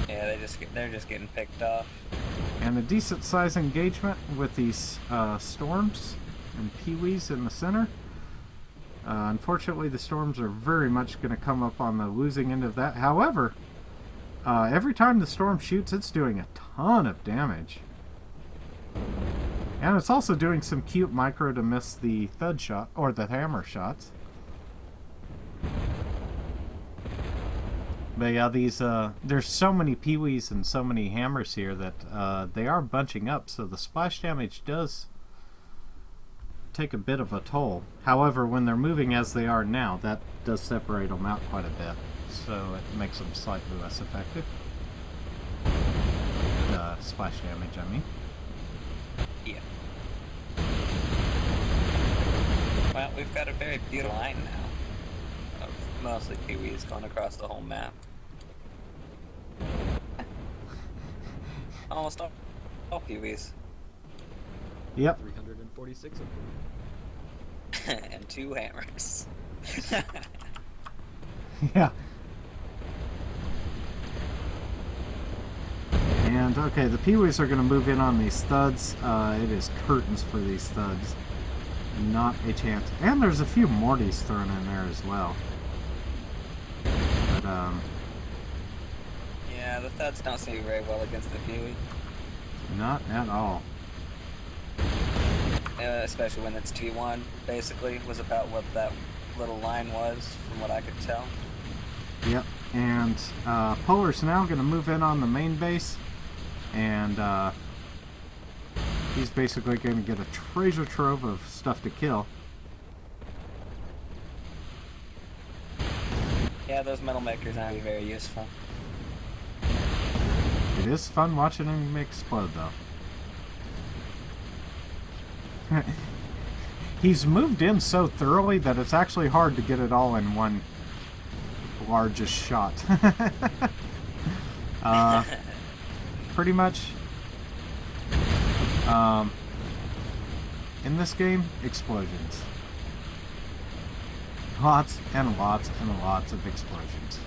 Yeah, they're just getting picked off. And a decent size engagement with these storms and peewees in the center. Unfortunately, the storms are very much going to come up on the losing end of that. However, every time the storm shoots, it's doing a ton of damage. And it's also doing some cute micro to miss the thud shot, or the hammer shots. But yeah, these there's so many peewees and so many hammers here that they are bunching up, so the splash damage does take a bit of a toll. However, when they're moving as they are now, that does separate them out quite a bit, so it makes them slightly less effective. The splash damage, I mean. Yeah. Well, we've got a very beautiful line now of mostly peewees going across the whole map. Almost all peewees. Yep. 346 of them. And 2 hammers. Yeah. And, okay, the Pee-wees are going to move in on these studs. It is curtains for these studs. Not a chance. And there's a few Mortys thrown in there as well. But, yeah, the thuds don't seem very well against the Pee-wee. not at all. Especially when it's 2v1, basically, was about what that little line was, from what I could tell. Yep. And, Polar's now going to move in on the main base. And, he's basically going to get a treasure trove of stuff to kill. Yeah, those metal makers aren't very useful. It is fun watching him explode, though. He's moved in so thoroughly that it's actually hard to get it all in one largest shot. Pretty much, in this game, explosions. Lots and lots and lots of explosions.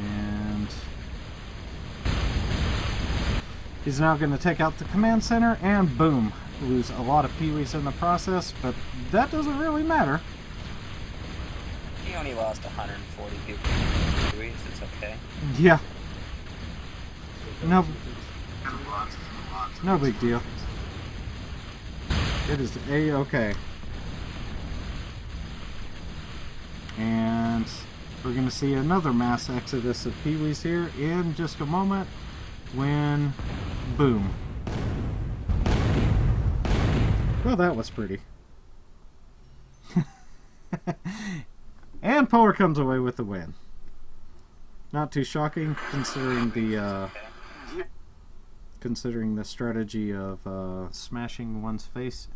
And he's now going to take out the command center, and boom, lose a lot of Pee-wees in the process, but that doesn't really matter. He only lost 140 Pee-wees, it's okay. Yeah. No. No big deal. It is A-okay. And we're going to see another mass exodus of Pee-wees here in just a moment when, boom. Well, that was pretty. And Polar comes away with the win. Not too shocking, considering the strategy of smashing one's face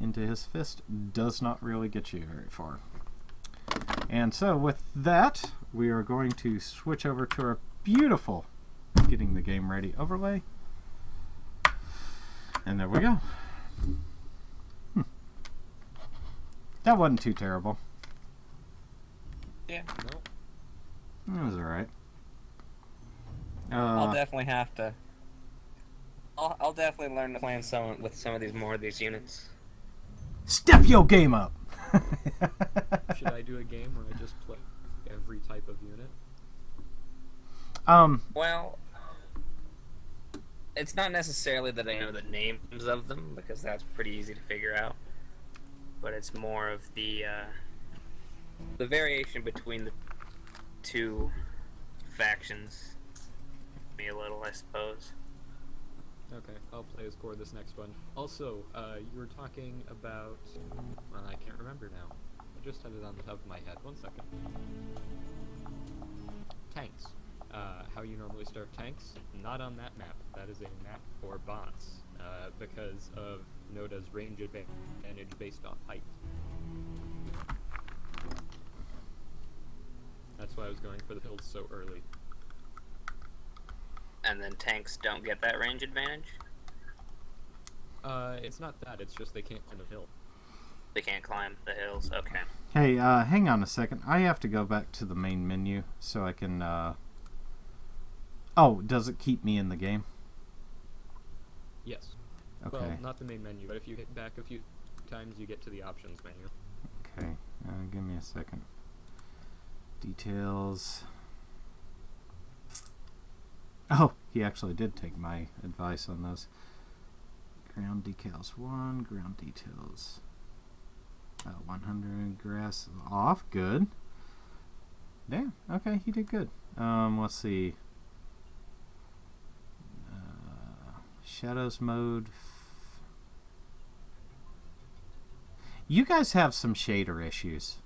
into his fist does not really get you very far. And so with that, we are going to switch over to our beautiful getting the game ready overlay. And there we go. That wasn't too terrible. Yeah. Nope. It was alright. I'll definitely have to. I'll definitely learn to play with some of these more of these units. Step your game up! Should I do a game where I just play every type of unit? Well, it's not necessarily that I know the names of them, because that's pretty easy to figure out. But it's more of the variation between the two factions. Me a little, I suppose. Okay, I'll play as core this next one. Also, you were talking about... Well, I can't remember now. I just had it on the top of my head. 1 second. Tanks. How you normally start tanks? Not on that map. That is a map for bots. Because of notA's range advantage based on height. That's why I was going for the hills so early. And then tanks don't get that range advantage? It's not that, it's just they can't climb the hill. They can't climb the hills, okay. Hey, hang on a second. I have to go back to the main menu so I can, Oh, does it keep me in the game? Yes. Okay. Well, not the main menu, but if you hit back a few times, you get to the options menu. Okay, give me a second. Details. Oh, he actually did take my advice on those. Ground decals 1, ground details 100, grass off, good. Damn, okay, he did good. Let's see. Shadows mode. You guys have some shader issues.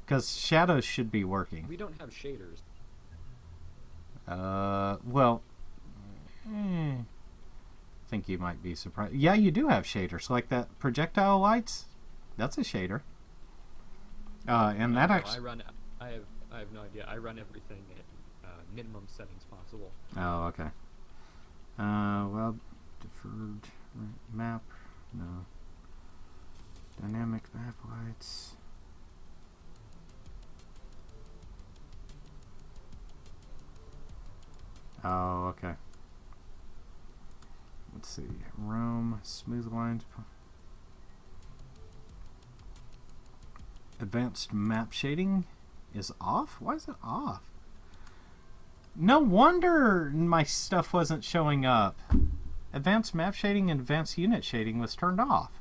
Because shadows should be working. We don't have shaders. Well, I think you might be surprised. Yeah, you do have shaders, like that projectile lights. That's a shader. And that No, actually. I have no idea. I run everything at minimum settings possible. Oh, okay. Well, deferred map. No. Dynamic map lights. Oh, okay. Let's see. Roam, smooth lines. Advanced map shading is off? Why is it off? No wonder my stuff wasn't showing up. Advanced map shading and advanced unit shading was turned off.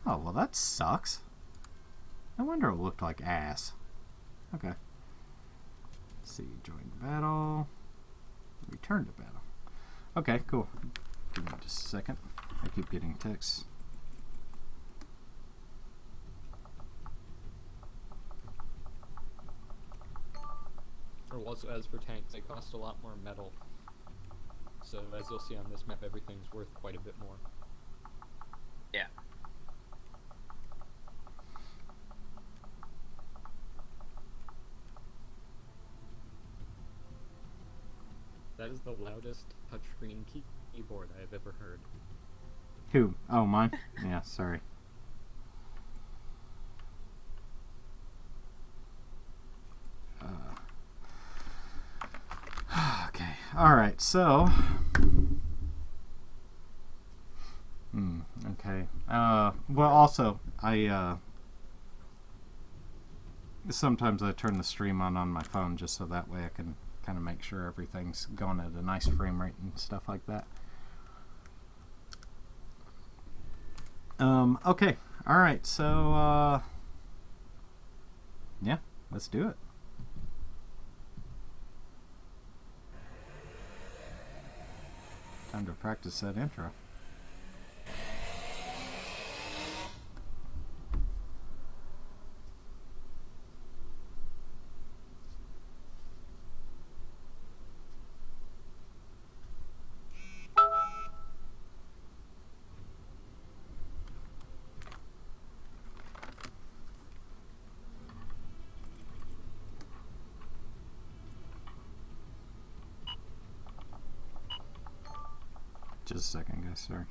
Oh, well that sucks. No wonder it looked like ass. Okay. Let's see. Join battle. Return to battle. Okay, cool. Give me just a second. I keep getting texts. Or also, as for tanks, they cost a lot more metal. So as you'll see on this map, everything's worth quite a bit more. Yeah. That is the loudest touchscreen keyboard I have ever heard. Who? Oh, mine? Yeah, sorry. Okay. Alright, so... okay. Well, also, sometimes I turn the stream on my phone just so that way I can kind of make sure everything's going at a nice frame rate and stuff like that. Okay. Alright, so, yeah, let's do it. Time to practice that intro. Just a second, guys, sorry.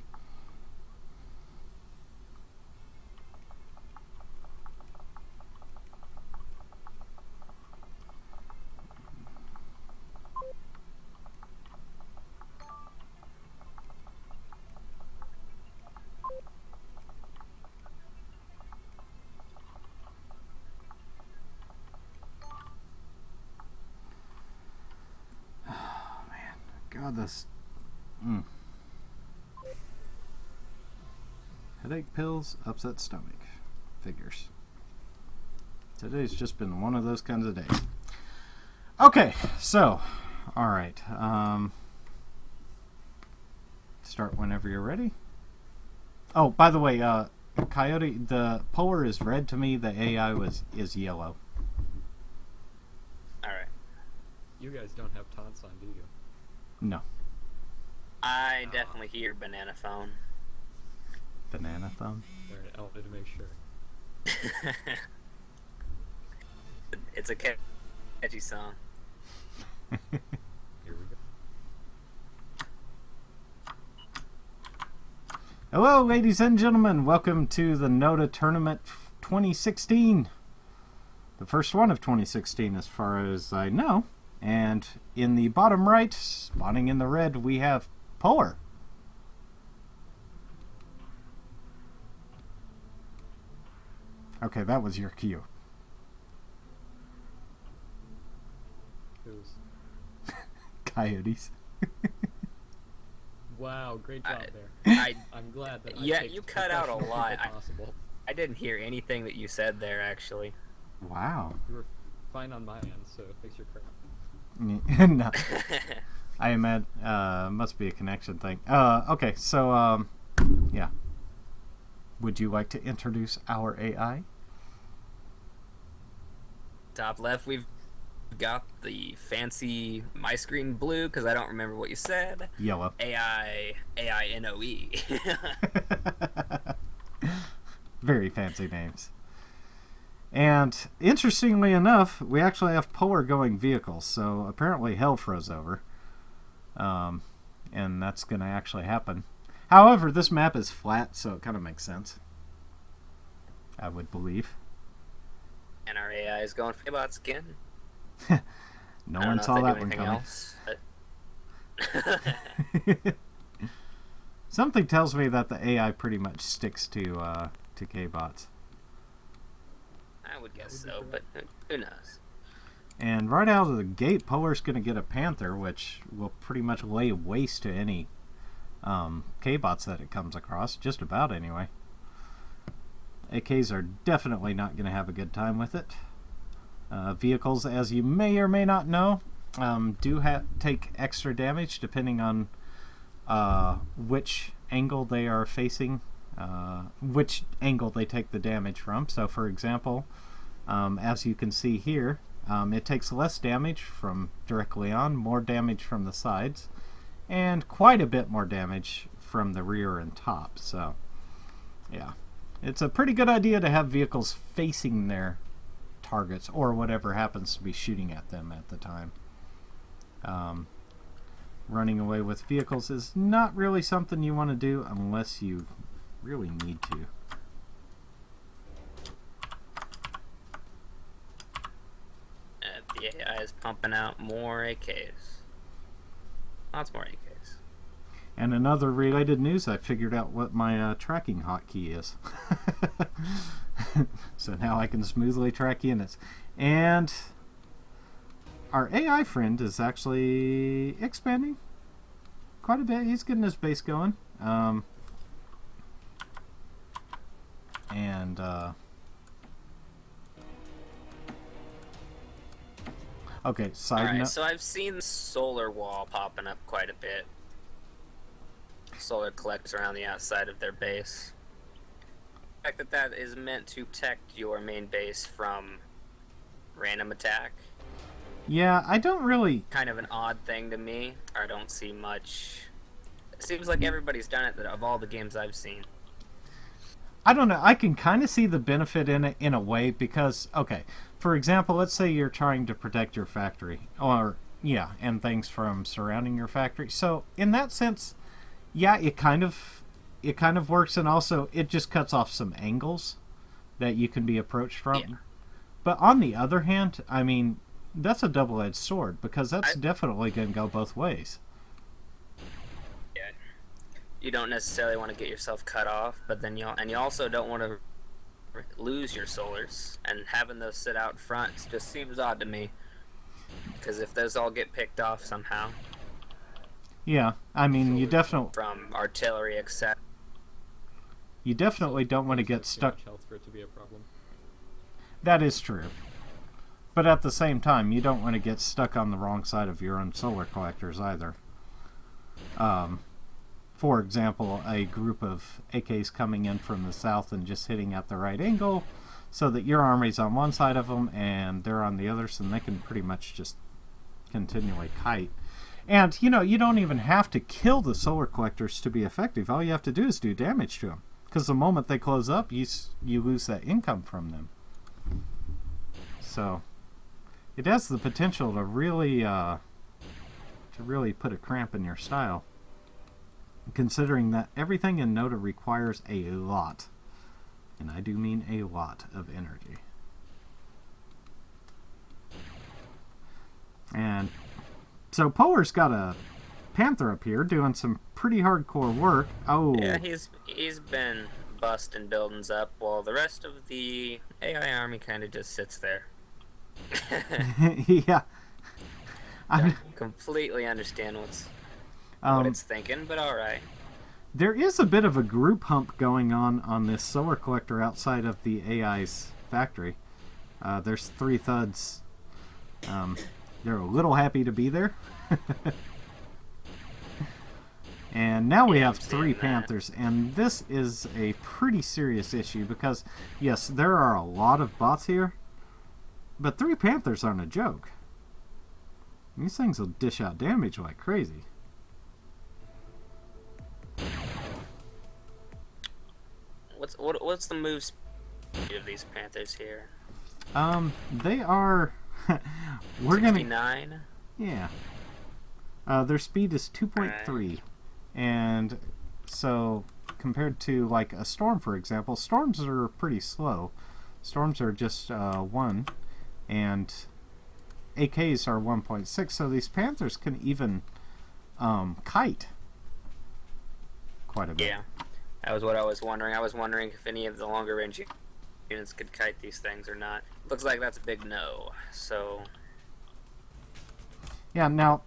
Oh, man. God, this... Headache pills, upset stomach. Figures. Today's just been one of those kinds of days. Okay, so, alright. Start whenever you're ready. Oh, by the way, Coyote, the polar is red to me, the AI is yellow. Alright. You guys don't have taunts on, do you? No. I definitely hear banana phone. Banana thumb? Alright, I wanted to make sure. It's a catchy song. Here we go. Hello, ladies and gentlemen. Welcome to the notAtournament 2016. The first one of 2016, as far as I know. And in the bottom right, spawning in the red, we have Polar. Okay, that was your cue. Who's? Coyotes. Wow, great job there. I'm glad that yeah, I picked you cut out a professional lot. people possible. I didn't hear anything that you said there, actually. Wow. You were fine on my end, so fix your crap. No. I am at, must be a connection thing. Okay, so, yeah. Would you like to introduce our AI? Top left, we've got the fancy my screen blue, because I don't remember what you said. Yellow. AINOE. Very fancy names. And interestingly enough, we actually have polar going vehicles, so apparently hell froze over. And that's going to actually happen. However, this map is flat, so it kind of makes sense, I would believe. And our AI is going for bots again. No one saw that one coming. Else, but... Something tells me that the AI pretty much sticks to K-bots. I would guess so, but who knows? And right out of the gate, Polar's going to get a Panther, which will pretty much lay waste to any K-bots that it comes across, just about anyway. AKs are definitely not going to have a good time with it. Vehicles, as you may or may not know, do take extra damage depending on which angle they are facing, which angle they take the damage from. So, for example, as you can see here, it takes less damage from directly on, more damage from the sides, and quite a bit more damage from the rear and top. So, yeah. It's a pretty good idea to have vehicles facing their targets or whatever happens to be shooting at them at the time. Running away with vehicles is not really something you want to do unless you really need to. The AI is pumping out more AKs. Lots more AKs. And another related news, I figured out what my tracking hotkey is. So now I can smoothly track units. And our AI friend is actually expanding quite a bit. He's getting his base going. Okay, side note. So I've seen the solar wall popping up quite a bit. Solar collects around the outside of their base. The fact that is meant to protect your main base from random attack. Yeah, I don't really... Kind of an odd thing to me. I don't see much. It seems like everybody's done it of all the games I've seen. I don't know. I can kind of see the benefit in it in a way because, okay, for example, let's say you're trying to protect your factory. Or, yeah, and things from surrounding your factory. So, in that sense... Yeah, it kind of works, and also it just cuts off some angles that you can be approached from. Yeah. But on the other hand, I mean, that's a double-edged sword because that's definitely going to go both ways. Yeah, you don't necessarily want to get yourself cut off, but then you also don't want to lose your solars, and having those sit out front just seems odd to me. Because if those all get picked off somehow. Yeah, I mean, you definitely... From artillery, except... You definitely don't want to get stuck... Health for it to be a problem. That is true. But at the same time, you don't want to get stuck on the wrong side of your own solar collectors either. For example, a group of AKs coming in from the south and just hitting at the right angle, so that your army's on one side of them and they're on the other, so they can pretty much just continually kite. And, you know, you don't even have to kill the solar collectors to be effective. All you have to do is do damage to them. Because the moment they close up, you lose that income from them. So, it has the potential to really put a cramp in your style. Considering that everything in notA requires a lot. And I do mean a lot of energy. And... So Polar's got a Panther up here doing some pretty hardcore work. Oh. Yeah, he's been busting buildings up while the rest of the AI army kind of just sits there. Yeah. I completely understand what it's thinking, but all right. There is a bit of a group hump going on this solar collector outside of the AI's factory. There's 3 thuds. They're a little happy to be there. And now we have 3 Panthers, and this is a pretty serious issue because, yes, there are a lot of bots here, but 3 Panthers aren't a joke. These things will dish out damage like crazy. What's the move speed of these Panthers here? They are. We're 69? gonna. Yeah. Their speed is 2.3, Right. and so compared to like a storm, for example, storms are pretty slow. Storms are just 1, and AKs are 1.6. So these Panthers can even kite quite a bit. Yeah. That was what I was wondering. I was wondering if any of the longer range units could kite these things or not. Looks like that's a big no. So Yeah. Now,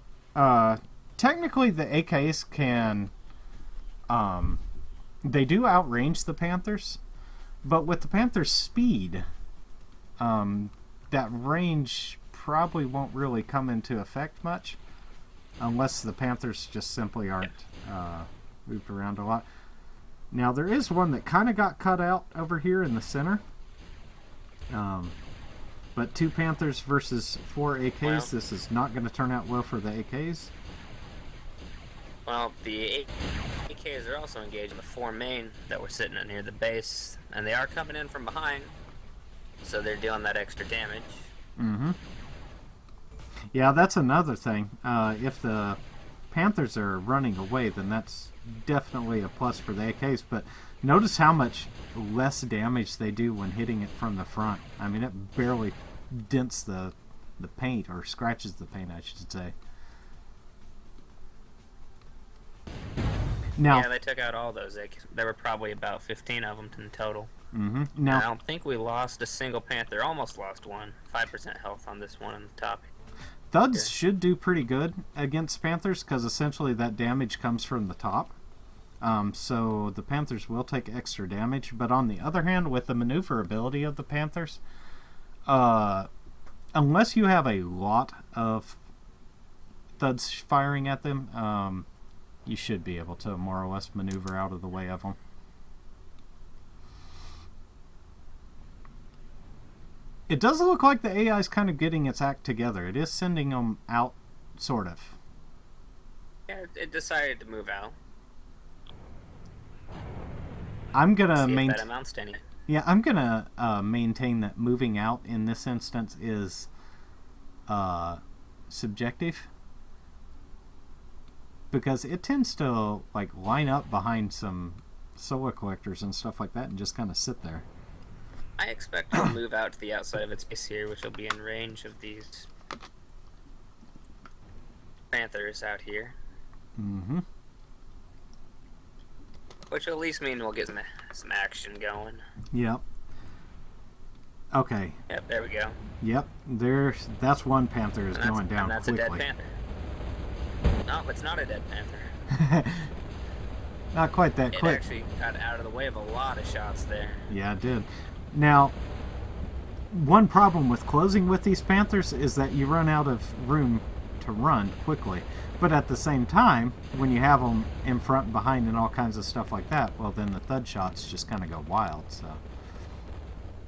technically, the AKs can. They do outrange the Panthers, but with the Panthers' speed, that range probably won't really come into effect much, unless the Panthers just simply aren't moved around a lot. Now, there is one that kind of got cut out over here in the center. But 2 Panthers versus 4 AKs, Well, this is not going to turn out well for the AKs. well, the AKs are also engaged in the 4 main that were sitting near the base, and they are coming in from behind, so they're dealing that extra damage. Mm-hmm. Yeah, that's another thing. If the Panthers are running away, then that's definitely a plus for the AKs. But notice how much less damage they do when hitting it from the front. I mean, it barely dents the paint, or scratches the paint, I should say. Now, Yeah, they took out all those. There were probably about 15 of them in total. mm-hmm. I Now, don't think we lost a single Panther. Almost lost one. 5% health on this one on the top. Thuds should do pretty good against Panthers, because essentially that damage comes from the top. So the Panthers will take extra damage. But on the other hand, with the maneuverability of the Panthers, unless you have a lot of Thuds firing at them, you should be able to more or less maneuver out of the way of them. It does look like the AI is kind of getting its act together. It is sending them out, sort of. Yeah, it decided to move out. I'm gonna See if that maintain. amounts to any. Yeah, I'm gonna maintain that moving out in this instance is subjective, because it tends to like line up behind some solar collectors and stuff like that, and just kind of sit there. I expect to move out to the outside of its base here, which will be in range of these Panthers out here. Mm-hmm. Which will at least mean we'll get some action going. Yep. Okay. Yep, there we go. Yep. That's one Panther is going down and that's quickly. a dead Panther. No, it's not a dead Panther. Not quite that It quick. actually got out of the way of a lot of shots there. Yeah, it did. Now, one problem with closing with these Panthers is that you run out of room to run quickly. But at the same time, when you have them in front and behind and all kinds of stuff like that, well, then the Thud shots just kind of go wild. So,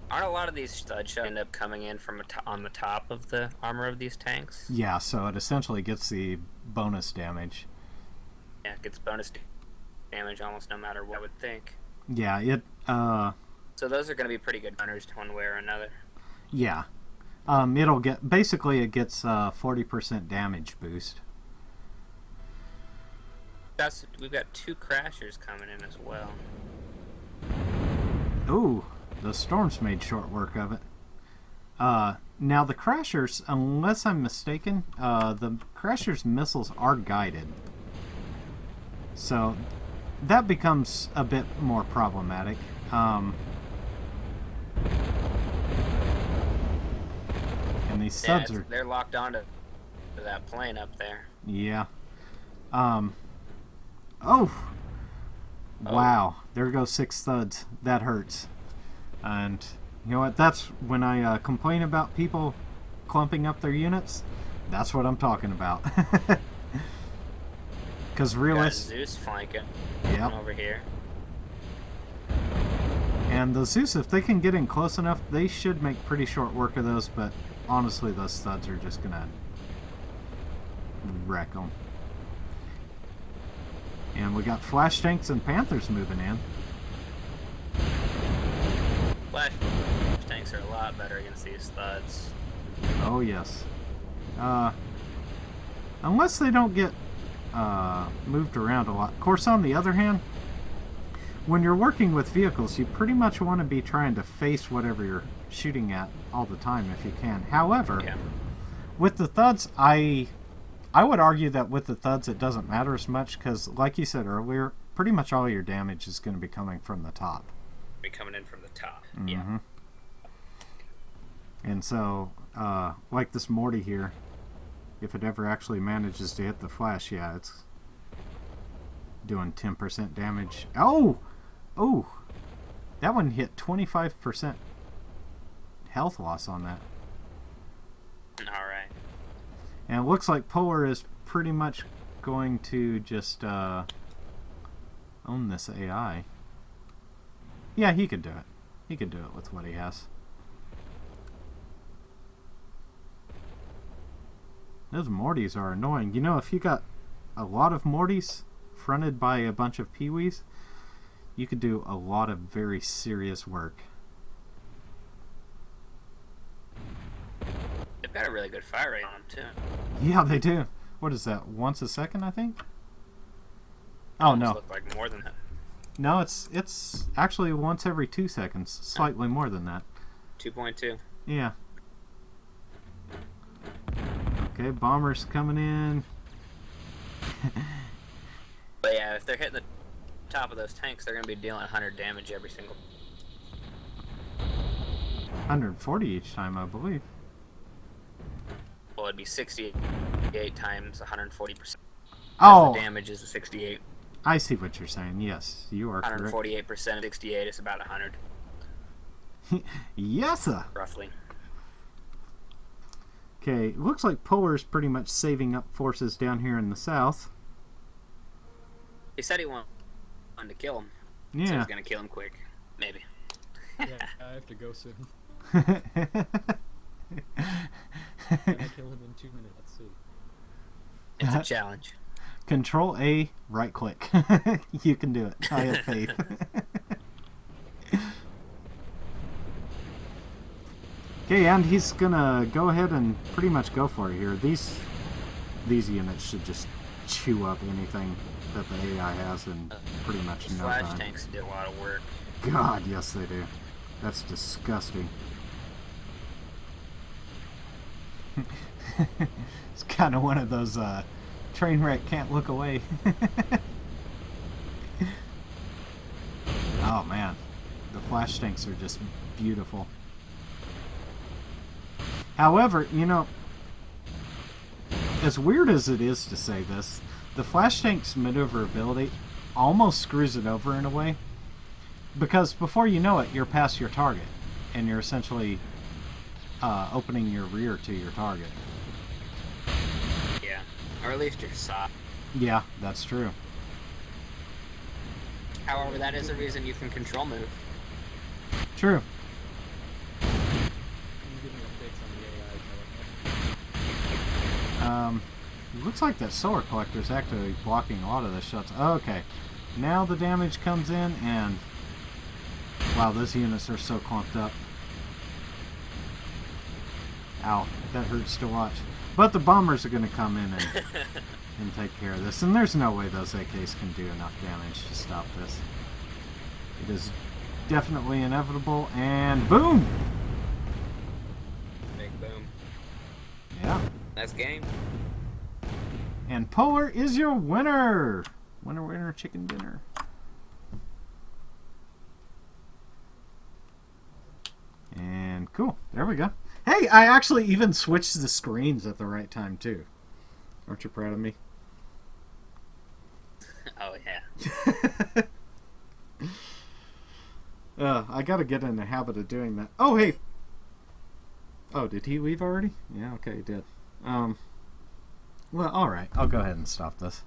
Aren't a lot of these Thud shots end up coming in from on the top of the armor of these tanks? yeah, so it essentially gets the bonus damage. Yeah, it gets bonus damage almost no matter what, I would think. Yeah, it. So those are going to be pretty good runners one way or another. Yeah. It'll get. Basically, it gets 40% damage boost. We've got 2 crashers coming in as well. Ooh, the storms made short work of it. Now the crashers, unless I'm mistaken, the crashers' missiles are guided. So that becomes a bit more problematic. And these Yeah, subs are... they're locked onto that plane up there. Yeah. Oh! Wow. There goes 6 thuds. That hurts. And you know what? That's when I complain about people clumping up their units. That's what I'm talking about. Because Got realists... Zeus flanking Yep. over here. And the Zeus, if they can get in close enough, they should make pretty short work of those, but honestly, those thuds are just going to wreck them. And we got flash tanks and Panthers moving in. Flash tanks tanks are a lot better against these thuds. Oh, yes. Unless they don't get moved around a lot. Of course, on the other hand, when you're working with vehicles, you pretty much want to be trying to face whatever you're shooting at all the time if you can. However, with the thuds, I would argue that with the thuds it doesn't matter as much because, like you said earlier, pretty much all your damage is going to be coming from the top. Be coming in from the top. Mm-hmm. Yeah. And so, like this Morty here, if it ever actually manages to hit the flash, yeah, it's doing 10% damage. Oh! Oh! That one hit 25% health loss on that. Alright. And it looks like Polar is pretty much going to just own this AI. Yeah, he could do it. He could do it with what he has. Those Mortys are annoying. You know, if you got a lot of Mortys fronted by a bunch of Pee-wees, you could do a lot of very serious work. They've got a really good fire rate on them, too. Yeah, they do. What is that? Once a second, I think? Oh, no. Look like more than that. No, it's actually once every 2 seconds. Slightly more than that. 2.2. Yeah. Okay, bombers coming in. But yeah, if they're hitting the top of those tanks, they're going to be dealing 100 damage every single... 140 each time, I believe. Well, it'd be 68 times 140%. Oh! The damage is 68. I see what you're saying. Yes, you are correct. 148% of 68 is about 100. Yes, sir. Roughly. Okay, looks like Polar's pretty much saving up forces down here in the south. He said he wanted to kill him. Yeah. So he's going to kill him quick. Maybe. Yeah, I have to go soon. Can I kill him in 2 minutes? Let's see. It's a challenge. Control A, right click. You can do it. I have faith. Okay, and he's gonna go ahead and pretty much go for it here. These units should just chew up anything that the AI has in pretty much no Flash time. tanks do a lot of work. God, yes they do. That's disgusting. It's kind of one of those train wreck can't look away. Oh man, the flash tanks are just beautiful. However, you know, as weird as it is to say this, the flash tank's maneuverability almost screws it over in a way, because before you know it, you're past your target, and you're essentially opening your rear to your target. Yeah, or at least you're soft. Yeah, that's true. However, that is a reason you can control move. True. Looks like that solar collector is actually blocking a lot of the shots. Okay, now the damage comes in, and wow, those units are so clumped up. Ow, that hurts to watch. But the bombers are going to come in and take care of this, and there's no way those AKs can do enough damage to stop this. It is definitely inevitable, and boom! Big boom. Yeah. That's game. And Polar is your winner! Winner, winner, chicken dinner. And cool. There we go. Hey, I actually even switched the screens at the right time, too. Aren't you proud of me? Oh, yeah. I gotta get in the habit of doing that. Oh, hey! Oh, did he leave already? Yeah, okay, he did. Well, alright. I'll go ahead and stop this.